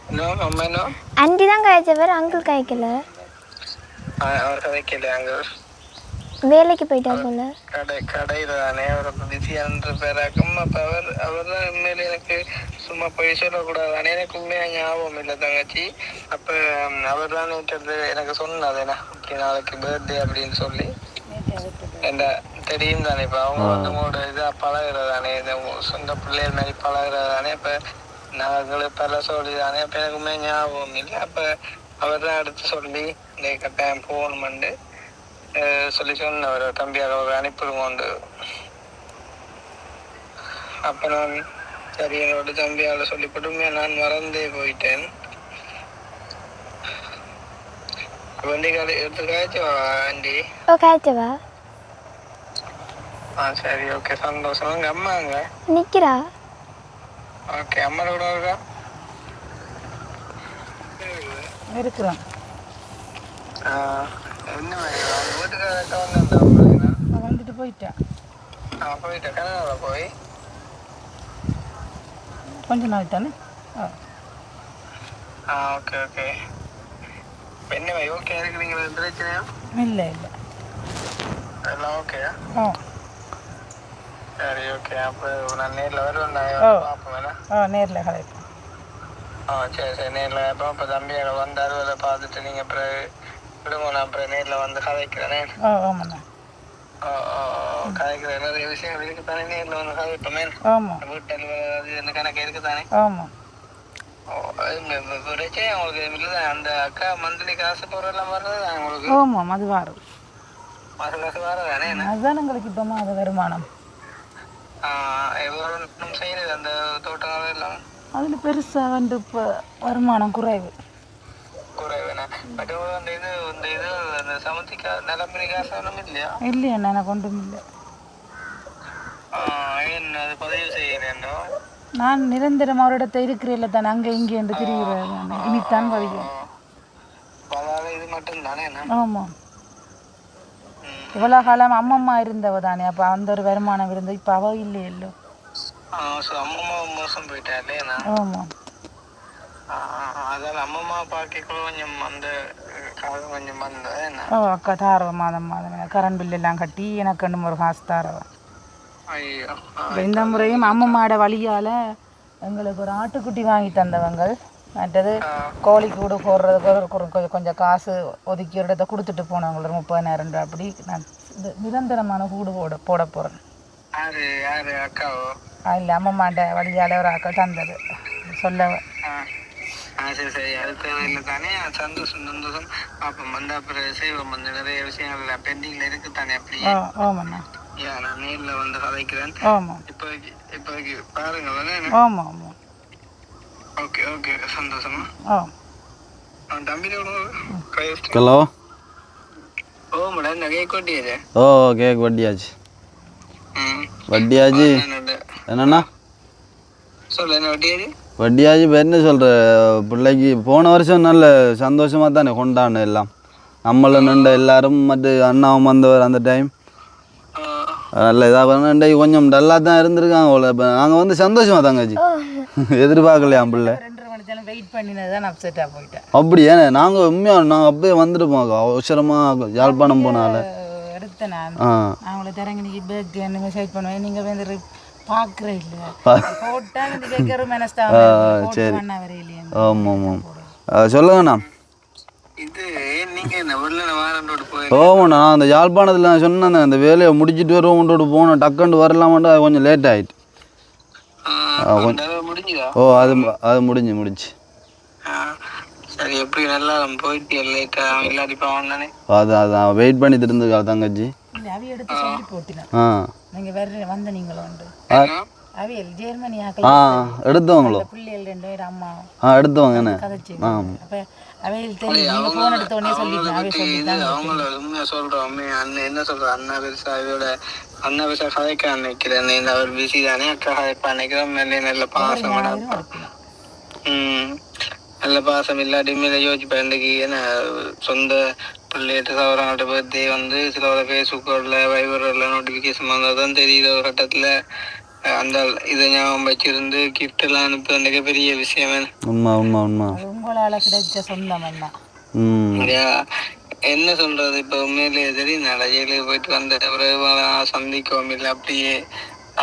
இன்னும் அம்மா இன்னும் ஆண்டி தான் காய்ச்சவர், அங்கிள் காய்க்கல. அவர் கதைக்கல அங்கே வேலைக்கு போயிட்டா போல. கடையில் தானே அவர் பிஸியான பேராக்கும். அப்போ அவர் தான் உண்மையில எனக்கு சும்மா போய் சொல்லக்கூடாது தானே. எனக்கு உண்மையாக ஞாபகம் இல்லை தங்கச்சி. அப்போ அவர் தான் எனக்கு சொன்னது என்ன அப்படி நாளைக்கு பர்த்டே அப்படின்னு சொல்லி என்ன தெரியும் தானே. இப்போ அவங்க வந்து உங்களோட இதாக பழகிறது தானே, இந்த சொந்த பிள்ளைகள் மாதிரி பழகிறது தானே. இப்போ நாங்கள் பல சொல்லி தானே. அப்போ எனக்கு உண்மையாக ஞாபகம் இல்லை. அப்போ அவர் தான் எடுத்து சொல்லி இந்த கட்டாயம் போகணுமெண்டு சொல்லி சொன்னவர் தம்பியாக அவர் அனுப்பிடுவோண்டு. அப்போ நான் சரி என்னோட தம்பியால் சொல்லிப்பட்டுமே நான் மறந்தே போயிட்டேன். வண்டி காலை எடுத்து காய்ச்சவா ஆண்டி? ஓ காய்ச்சவா. சரி ஓகே சந்தோஷம். உங்கள் அம்மா அங்கே நிற்கிறா. ஓகே அம்மா கூட இருக்கா? இருக்கிறோம். என்ன மாதிரி அவங்க வீட்டுக்காரக்க வந்து நான் வந்துட்டு போயிட்டேன். போயிட்டேன் கனடாவில் போய் கொஞ்ச நாள் தானே. Okay okay. என்ன மாதிரி ஓகே இருக்கிறீங்களா? பிரச்சனையா? இல்லை இல்லை எல்லாம் ஓகேயா? ஓ சரி ஓகே. அப்போ நான் நேரில் வருவேன் பார்ப்போம் வேணா. நேரில் கலைப்போம். சரி சரி நேரில் கேட்போம். இப்போ தம்பியாக வந்து அறுவதை பார்த்துட்டு நீங்கள் அப்புறம் விடுங்க. நான் அப்புறம் நேரில் வந்து கதைக்கிறேனே. ஆமாண்ணா. கதைக்கிற நிறைய விஷயங்கள் இருக்குதானே. நேரில் வந்து கதைப்போமே. ஆமாம் வீட்டில் அது என்ன கணக்கு இருக்குதானே. ஆமாம். பிரச்சனை உங்களுக்கு இல்லை. அந்த அக்கா மந்த்லி காசு போகிறதெல்லாம் வர்றது உங்களுக்கு? ஆமாம் அது வாரம் மாத காசு வர்றதானே. அதுதான் எங்களுக்கு இப்போ மாத வருமானம். எவ்வளோ செய்யுது அந்த தோட்டங்கள் எல்லாம்? அதில் பெருசாக வந்து இப்போ வருமானம் குறைவு. குறைவுண்ணா. பட் அந்த இது அந்த சமத்திக்கா நிலம்பரி காசு ஒன்றும் இல்லையா? இல்லையா எனக்கு ஒன்றும் இல்லை. என்ன அது பதிவு செய்கிறேன்னோ? நான் நிரந்தரம் அவரிடத்தை இருக்கிறேன் தானே, அங்கே இங்கே என்று திரிகிறேன். இனித்தான் பதிவு. அதாவது இது மட்டும் தானே? ஆமாம். இவ்வளோ காலம் அம்மம்மா இருந்தவ தானே, அப்போ அந்த ஒரு வருமானம் இருந்தது. இப்போ அவ இல்லை எல்லோ. அம்மம்மா மோசம் போயிட்டா இல்லையா? ஆமாம். அதால் அம்மம்மா பார்க்க கொஞ்சம் அந்த காலம் கொஞ்சம் வந்தது என்ன? அக்கா தாரவ மாதம் மாதம் கரண்ட் பில் எல்லாம் கட்டி எனக்கு ரெண்டு ஒரு காசு தாரவ. ஐயோ இந்த முறையும் அம்மம்மாட வழியால் எங்களுக்கு ஒரு ஆட்டுக்குட்டி வாங்கி தந்தவங்க. மற்றது கோழிக்கூடு போடுறதுக்கு கொஞ்சம் காசு ஒதுக்கி ஒரு இடத்த கொடுத்துட்டு போனவங்கள 30,000 ரூபா. அப்படி நான் நிரந்தரமான கூடு போட போகிறேன். யாரு அக்காவோ? இல்லை அம்மம்மாண்ட வழியால் ஒரு அக்கா தந்தது சொல்ல. சரி சரி அது தேவையில்லை தானே. சந்தோஷம் சந்தோஷம். பாப்போம் வந்து அப்புறம் செய்வோம். வந்து நிறைய விஷயங்கள் பெண்டிங்ல இருக்கு தானே. அப்படியே ஆமாண்ணா. நான் நேர்ல வந்து கதைக்கிறேன். ஆமாம் இப்போதைக்கு பாருங்க தானே. ஆமாம் ஆமாம். ஓகே ஓகே சந்தோஷமா. தம்பியோட ஹலோ. ஓ மேடம் நிறைய கொட்டியாச்சு. ஓ கேக் வட்டியாச்சு. வட்டியாச்சு என்னண்ணா சொல்லு என்ன வட்டியாச்சு. வட்டியாச்சு இப்போ என்ன சொல்கிற பிள்ளைக்கு போன வருஷம் நல்ல சந்தோஷமாக தானே கொண்டாடணும் எல்லாம். நம்மள நின்ற எல்லாரும் மற்ற அண்ணாவும் வந்தவர் அந்த டைம் நல்ல இதாக இன்றைக்கு கொஞ்சம் டல்லாக தான் இருந்திருக்காங்க அவ்வளோ. இப்போ நாங்கள் வந்து சந்தோஷமாக தாங்காச்சு எதிர்பார்க்கலையா பிள்ளை. 2:30 மணி நேரம் வெயிட் பண்ணினது தான் அப்செட்டாக போயிட்டேன். அப்படியே நாங்கள் உண்மையாக நாங்கள் அப்படியே வந்துருப்போம் அவசரமாக யாழ்ப்பாணம் போனால எடுத்தேன் நான். அவங்கள திறங்கி பேக் என்ன மெசேஜ் பண்ணுவேன். நீங்கள் வந்து பார்க்குற இல்லை போட்டால் இந்த கேட்குற மெனஸ்டாக வரையிலேயே. ஆமாம் ஆமாம் சொல்லுங்கண்ணா. இது நீங்க என்ன உள்ள வாரண்டோடு போய் ஓமண்ணா நான் அந்த யாழ்ப்பாணத்தில் நான் சொன்னேன் அந்த வேலையை முடிச்சுட்டு வருவோம்ன்றோடு போனேன். டக்குன்னு வரலாமாண்டா அது கொஞ்சம் லேட் ஆகிட்டு. முடிஞ்சுதா? ஓ அது முடிஞ்சு சரி எப்படி நல்லா போயிட்டு லேட்டா இல்லாட்டி போவானே. அதான் வெயிட் பண்ணிட்டு இருந்துக்கா தங்கச்சி. அவிய எடுத்து சொல்லி போட்டினேன். நீங்கள் வேறு வந்த நீங்களும் உண்டு அவியல் ஜெர்மனி எடுத்தவங்களோ பிள்ளைகள் 2 பேர் அம்மா எடுத்தவங்க என்ன கதைச்சி. அப்போ அவையில் தெரியும் நீங்கள் ஃபோன் எடுத்த உடனே சொல்லிட்டேன். அவங்கள உண்மையா சொல்கிறோம். அண்ணன் என்ன சொல்கிறேன் அண்ணா பெருசா இதோட அண்ணா பெருசா கதைக்க நினைக்கிறேன். அவர் பிஸி தானே அக்கா கதைப்பா நினைக்கிறோம். நல்ல பாசம் நல்ல பாசம் இல்லாட்டி மேலே யோசிப்பேன். இன்றைக்கு ஏன்னா சொந்த பிள்ளைகிட்ட சவரங்களோட பர்த்டே வந்து சில ஃபேஸ்புக்கில் வைபரில் நோட்டிஃபிகேஷன் வந்தால் தான் தெரியுது. ஒரு கட்டத்தில் அந்த இதை ஞாபகம் வச்சிருந்து கிஃப்ட் எல்லாம் அனுப்புறதுக்கு பெரிய விஷயம். உண்மை உங்களால் கிடைச்ச சொந்தம் என்ன சொல்றது. இப்போ உண்மையிலேயே சரி நான் ஜெயிலுக்கு போயிட்டு வந்த பிறகு சந்திக்கவும் இல்லை. அப்படியே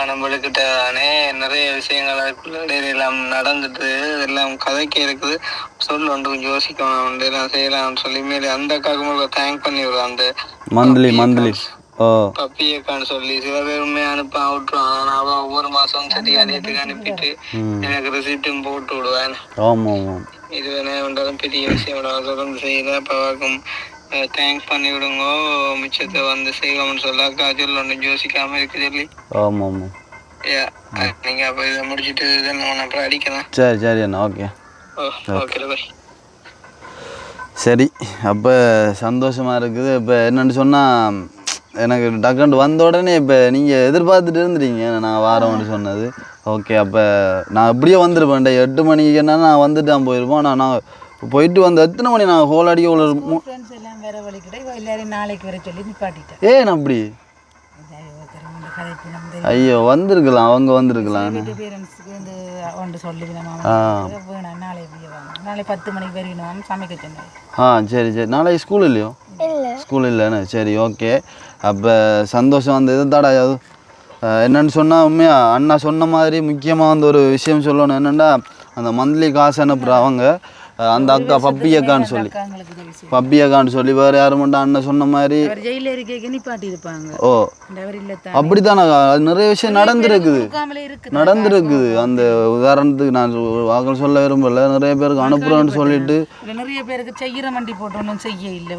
நம்மளுக்கிட்ட தானே நிறைய விஷயங்கள் அதுக்குள்ள எல்லாம் நடந்துட்டு எல்லாம் கதைக்க இருக்குது. சொல்லு ஒன்று கொஞ்சம் யோசிக்கணும் உண்டு நான் செய்யலாம்னு சொல்லி மேலே அந்த அக்காவுக்கு தேங்க் பண்ணி விடுறேன். அந்த மந்த்லி பப்பியக்கான்னு சொல்லி சில பேர் உண்மையை அனுப்ப விட்டுருவான். ஆனால் அவன் ஒவ்வொரு மாதம் சரி அதேத்துக்கு அனுப்பிட்டு எனக்கு ரிசிப்டும் போட்டு விடுவேன். இது வேணா ஒன்றாலும் பெரிய விஷயம் தொடர்ந்து செய்யல. அப்பாவுக்கும் தேங்க்ஸ் பண்ணி விடுங்க. மிச்சத்தை வந்து செய்வோம்னு சொல்ல அக்கா சொல்ல ஒன்றும் யோசிக்காம இருக்கு சொல்லி. நீங்க அப்போ இதை முடிச்சுட்டு இதெல்லாம் அப்புறம் அடிக்கலாம். சரி அண்ணா ஓகே ஓகே. சரி அப்போ சந்தோஷமாக இருக்குது. இப்போ என்னென்னு சொன்னால் எனக்கு டக்குன்னு வந்த உடனே இப்போ நீங்கள் எதிர்பார்த்துட்டு இருந்துட்டீங்க நான் வாரம்னு சொன்னது. ஓகே அப்போ நான் இப்படியே வந்துருப்பேன். 8 மணிக்கு என்ன நான் வந்துட்டு போயிருப்போம். ஆனால் நான் போயிட்டு வந்து எத்தனை மணி நான் ஹோல் அடிக்க ஏன் அப்படி ஐயோ வந்திருக்கலாம் அவங்க வந்திருக்கலாம். சரி நாளைக்கு ஸ்கூல் இல்லையோ? ஸ்கூல் இல்லைன்னு சரி ஓகே. அப்போ சந்தோஷம் வந்து இது தாடா என்னென்னு சொன்னால் உண்மையாக அண்ணா சொன்ன மாதிரி முக்கியமாக வந்து ஒரு விஷயம் சொல்லணும். என்னென்னா அந்த மந்த்லி காசு அனுப்புகிற அவங்க அந்த அக்கா பப்பி அக்கான்னு சொல்லி வேறு யாரும் மட்டும் அண்ணன் சொன்ன மாதிரி ஓ அப்படித்தானே அது நிறைய விஷயம் நடந்துருக்குது. அந்த உதாரணத்துக்கு நான் வாக்கள் சொல்ல விரும்பல. நிறைய பேருக்கு அனுப்புகிறோன்னு சொல்லிட்டு நிறைய பேருக்கு செய்கிற மண்டி போட்டோன்னு செய்ய இல்லை.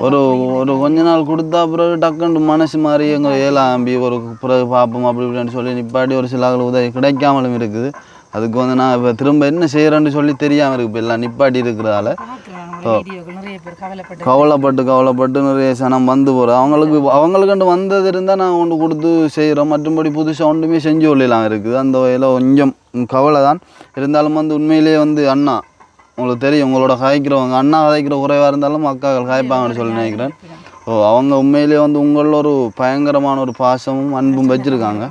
ஒரு கொஞ்ச நாள் கொடுத்தா பிறகு டக்குன்னு மனசு மாதிரி எங்கள் ஏழாம்பி ஒரு பிறகு பார்ப்போம் அப்படி இப்படின்னு சொல்லி நிப்பாட்டி ஒரு சில உதவி கிடைக்காமலும் இருக்குது. அதுக்கு வந்து நான் இப்போ திரும்ப என்ன செய்கிறேன்னு சொல்லி தெரியாமல் இருக்கு. இப்போ எல்லாம் நிப்பாட்டி இருக்கிறதால கவலைப்பட்டு நிறைய சனம் வந்து போகிறேன். அவங்களுக்குண்டு வந்தது இருந்தால் நான் ஒன்று கொடுத்து செய்கிறோம். மற்றும்படி புதுசாக ஒன்றுமே செஞ்சு கொள்ளலாம் இருக்குது. அந்த வகையில் கொஞ்சம் கவலை தான் இருந்தாலும் வந்து உண்மையிலேயே வந்து அண்ணா உங்களுக்கு தெரியும் உங்களோட கதைக்கிறவங்க அண்ணா கதைக்கிற குறைவாக இருந்தாலும் அக்காக்கள் கதைப்பாங்கன்னு சொல்லி நினைக்கிறேன். அவங்க உண்மையிலேயே வந்து உங்களில் ஒரு பயங்கரமான ஒரு பாசமும் அன்பும் வச்சுருக்காங்க.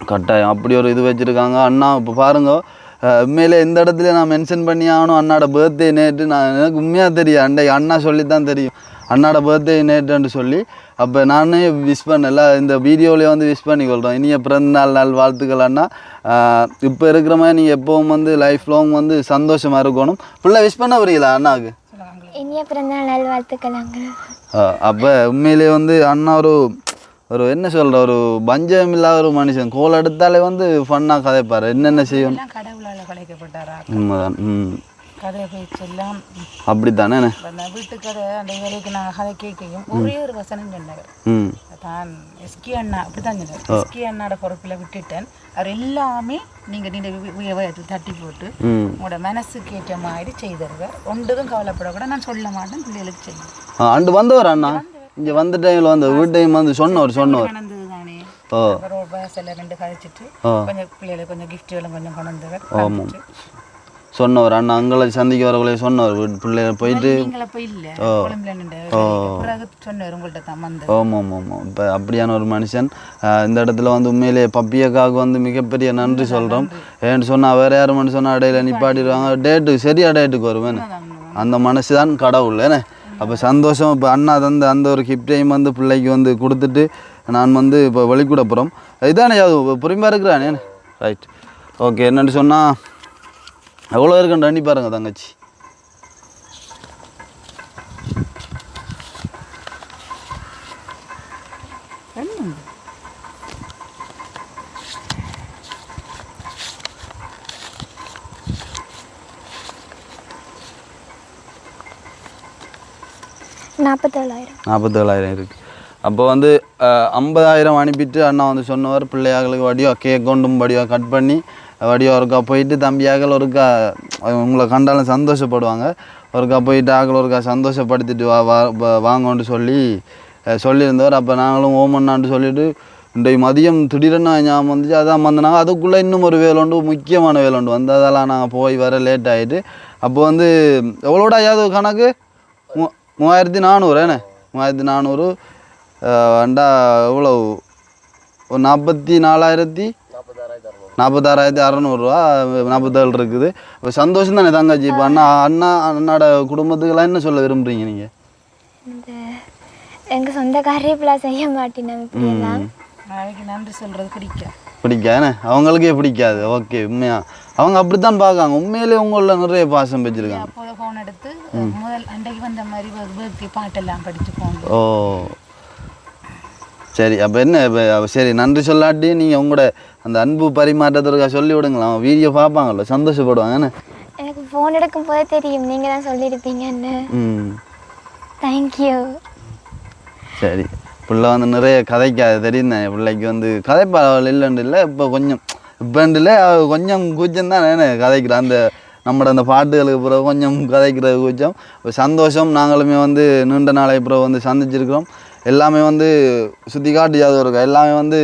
கட்டாயம் அப்படி ஒரு இது வச்சுருக்காங்க அண்ணா. இப்போ பாருங்க உண்மையிலே இந்த இடத்துல நான் மென்ஷன் பண்ணி ஆகணும். அண்ணாட பர்த்டே நேற்று எனக்கு உண்மையாக தெரியும் அண்ணா சொல்லி தான் தெரியும் அண்ணாட பர்த்டே நேற்றுன்னு சொல்லி. அப்போ நானே விஷ் பண்ணல இந்த வீடியோவிலே வந்து விஷ் பண்ணிக்கொள்கிறோம். இனிய பிறந்த நாள் வாழ்த்துக்கள் அண்ணா. இப்போ இருக்கிற மாதிரி நீங்கள் எப்போவும் வந்து லைஃப் லாங் வந்து சந்தோஷமாக இருக்கணும். ஃபுல்லாக விஷ் பண்ண வரீங்களா அண்ணாவுக்கு? இனிய பிறந்த நாள் வாழ்த்துக்கள். அப்போ உண்மையிலே வந்து அண்ணா ஒரு என்ன சொல்கிற ஒரு பஞ்சம் இல்லாத ஒரு மனுஷன். கோல் எடுத்தாலே வந்து ஃபன்னாக கதைப்பார். என்னென்ன செய்யணும் கலைக்கப்பட்டாரா உண்மைதான். கதை பேச்செல்லாம் அப்படித்தானே. அந்த வீட்டுக்கதை அந்த வேலைக்கு நாங்கள் கதை கேட்கையும் ஒரே ஒரு வசனம் சொன்னவர் தான் எஸ்கி அண்ணா அப்படித்தான் சொன்னார். எஸ்கி அண்ணாட பொறுப்பில் விட்டுட்டேன், அவர் எல்லாமே நீங்கள் தட்டி போட்டு உங்களோட மனசுக்கு ஏற்ற மாதிரி செய்தருவர், ஒன்றுக்கும் கவலைப்படக்கூட நான் சொல்ல மாட்டேன், பிள்ளைகளுக்கு செய்யும். அண்டு வந்தவர் அண்ணா இங்கே வந்த டைமில் வந்து வீட்டையும் வந்து சொன்னவர் நடந்தது தானே. ஒரு பஸ்ஸில் 2 கழிச்சிட்டு கொஞ்சம் பிள்ளைகளுக்கு கொஞ்சம் கிஃப்ட்டுகளும் கொஞ்சம் கொண்டு வந்தவர் சொன்னவர் அண்ணா அங்கே சந்திக்க வரவங்களே சொன்னவர் வீட்டு பிள்ளைகள் போயிட்டு ஆமாம் ஆமாம். இப்போ அப்படியான ஒரு மனுஷன் இந்த இடத்துல வந்து உண்மையிலேயே பப்பியக்காவுக்கு வந்து மிகப்பெரிய நன்றி சொல்கிறோம். ஏன்னு சொன்னால் வேறு யாரும் மனு சொன்னால் இடையில நிப்பாட்டிடுவாங்க, டேட்டு சரியா டேட்டுக்கு வருவேன். அந்த மனசு தான் கடவுள் ஏன்னா. அப்போ சந்தோஷம். இப்போ அண்ணா தந்து அந்த ஒரு கிஃப்டையும் வந்து பிள்ளைக்கு வந்து கொடுத்துட்டு நான் வந்து இப்போ வெளிக்கூட போகிறோம். இதானே அது புரியுமா இருக்கிறானே. Right okay. என்னென்னு சொன்னால் எவ்வளோ இருக்குன்னு எண்ணி பாருங்க தங்கச்சி. $47,000 இருக்குது. அப்போ வந்து 50,000 அனுப்பிட்டு அண்ணா வந்து சொன்னவர் பிள்ளையாங்களுக்கு வடிவா கேக் கொண்டும் வடிவா கட் பண்ணி வடிவா ஒருக்கா போயிட்டு தம்பியாக்கள் ஒருக்கா உங்களை கண்டாலும் சந்தோஷப்படுவாங்க, ஒருக்கா போயிட்டு ஆக்கள் ஒருக்கா சந்தோஷப்படுத்திட்டு வாங்கன்னு சொல்லியிருந்தவர். அப்போ நாங்களும் ஓமன்னான்னு சொல்லிவிட்டு இன்றைக்கு மதியம் திடீரென்னு ஞாபகம் வந்துச்சு. அதான் வந்தனாங்க. அதுக்குள்ளே இன்னும் ஒரு வேலை உண்டு, முக்கியமான வேலை உண்டு வந்து அதெல்லாம் நாங்கள் போய் வர லேட் ஆகிட்டு. அப்போ வந்து எவ்வளோடா யாவது கணக்கு 3,400 என்ன 3,400 அண்டா எவ்வளோ ஒரு 46,600 47 இருக்குது. இப்போ சந்தோஷம் தானே தங்கச்சி. இப்போ அண்ணாட குடும்பத்துக்கெல்லாம் என்ன சொல்ல விரும்புகிறீங்க நீங்கள்? எங்கள் சொந்தக்காரே செய்ய மாட்டேன் நன்றி சொல்கிறது பிடிக்காது அவங்களுக்கே பிடிக்காது. ஓகே உண்மையா அவங்க அப்படித்தான் பார்க்காங்க. உண்மையிலே உங்களில் நிறைய பாசம் வச்சுருக்காங்க. ஃபோன் எடுத்து முதல் அன்றைக்கு வந்த மாதிரி பர்த்டே பாட்டெல்லாம் படித்து போங்க. ஓ சரி. அப்போ என்ன இப்போ சரி நன்றி சொல்லாட்டி நீங்கள் உங்களோட அந்த அன்பு பரிமாற்றத்திற்காக சொல்லி விடுங்களா, வீடியோ பார்ப்பாங்கல்ல சந்தோஷப்படுவாங்க. என்ன எனக்கு ஃபோன் எடுக்கும் போது தெரியும் நீங்கள் தான் சொல்லியிருப்பீங்கன்னு. தேங்க்யூ. சரி பிள்ளை வந்து நிறைய கதைக்காது தெரியும். பிள்ளைக்கு வந்து கதைப்பாளர் இல்லைன்னு இல்லை. இப்போ கொஞ்சம் இப்போண்டில் கொஞ்சம் கூச்சம் தான் என்ன கதைக்கிறேன். அந்த நம்மளோட அந்த பாட்டுகளுக்கு பிறகு கொஞ்சம் கதைக்கிறது கூச்சம். சந்தோஷம். நாங்களுமே வந்து நீண்ட நாளை பிறகு வந்து சந்திச்சிருக்கிறோம். எல்லாமே வந்து சுற்றி காட்டியாவது இருக்கும். எல்லாமே வந்து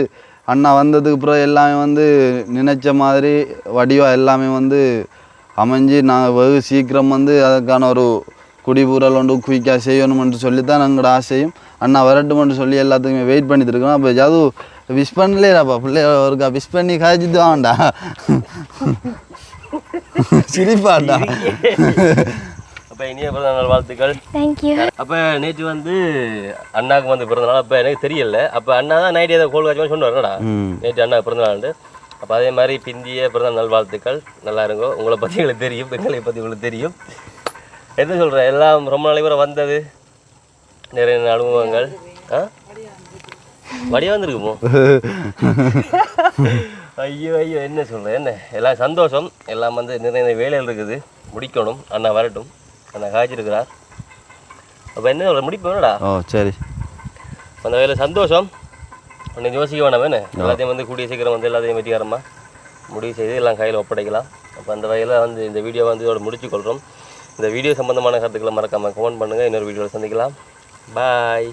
அண்ணா வந்ததுக்கு பிறகு எல்லாமே வந்து நினச்ச மாதிரி வடிவாக எல்லாமே வந்து அமைஞ்சு நாங்கள் வெகு சீக்கிரம் வந்து அதுக்கான ஒரு குடிபூரல் ஒன்று குயிக்காக செய்யணுமென்று சொல்லி தான் எங்களோட ஆசையும். அண்ணா வரட்டுமென்று சொல்லி எல்லாத்துக்குமே வெயிட் பண்ணிட்டு இருக்கோம். அப்போ அதுவும் விஷ் பண்ணலேடாப்பா பிள்ளை ஒருக்கா விஷ் பண்ணி காய்ச்சிட்டு வாண்டா சிரிப்பாண்டா. அப்போ இனிய பிறந்தநாள் வாழ்த்துக்கள். தேங்க்யூ. அப்போ நேற்று வந்து அண்ணாவுக்கு வந்து பிறந்தநாள். அப்போ எனக்கு தெரியல. அப்போ அண்ணா தான் நைட் ஏதோ கோல் காய்ச்சி சொன்னார்டா நேற்று அண்ணா பிறந்தநாள். அப்போ அதே மாதிரி பிந்திய பிறந்தநாள் வாழ்த்துக்கள். நல்லா இருங்கோ. உங்களை பற்றி எங்களுக்கு தெரியும், எங்களை பற்றி உங்களுக்கு தெரியும். என்ன சொல்கிறேன், எல்லாம் ரொம்ப நாளைக்கு வரை வந்தது நிறைய அனுபவங்கள். வடியா வந்துருக்குமோ? ஐயோ ஐயோ என்ன சொல்கிறேன், என்ன எல்லாம் சந்தோஷம். எல்லாம் வந்து நிறைய வேலைகள் இருக்குது, முடிக்கணும். அண்ணா வரட்டும், அண்ணா காய்ச்சிருக்கிறார். அப்போ என்ன சொல்கிற முடிப்பேன்டா. ஓ சரி. அந்த வேலை சந்தோஷம். ஒன்றும் யோசிக்க வேணாம். என்ன எல்லாத்தையும் வந்து கூடிய சீக்கிரம் வந்து எல்லாத்தையும் வெற்றிகரமாக முடிவு செய்து எல்லாம் கையில் ஒப்படைக்கலாம். அப்போ அந்த வகையில் வந்து இந்த வீடியோ வந்து இதோட முடிச்சுக்கொள்கிறோம். இந்த வீடியோ சம்பந்தமான கருத்துக்களை மறக்காமல் கமெண்ட் பண்ணுங்கள். இன்னொரு வீடியோவில் சந்திக்கலாம். பாய்.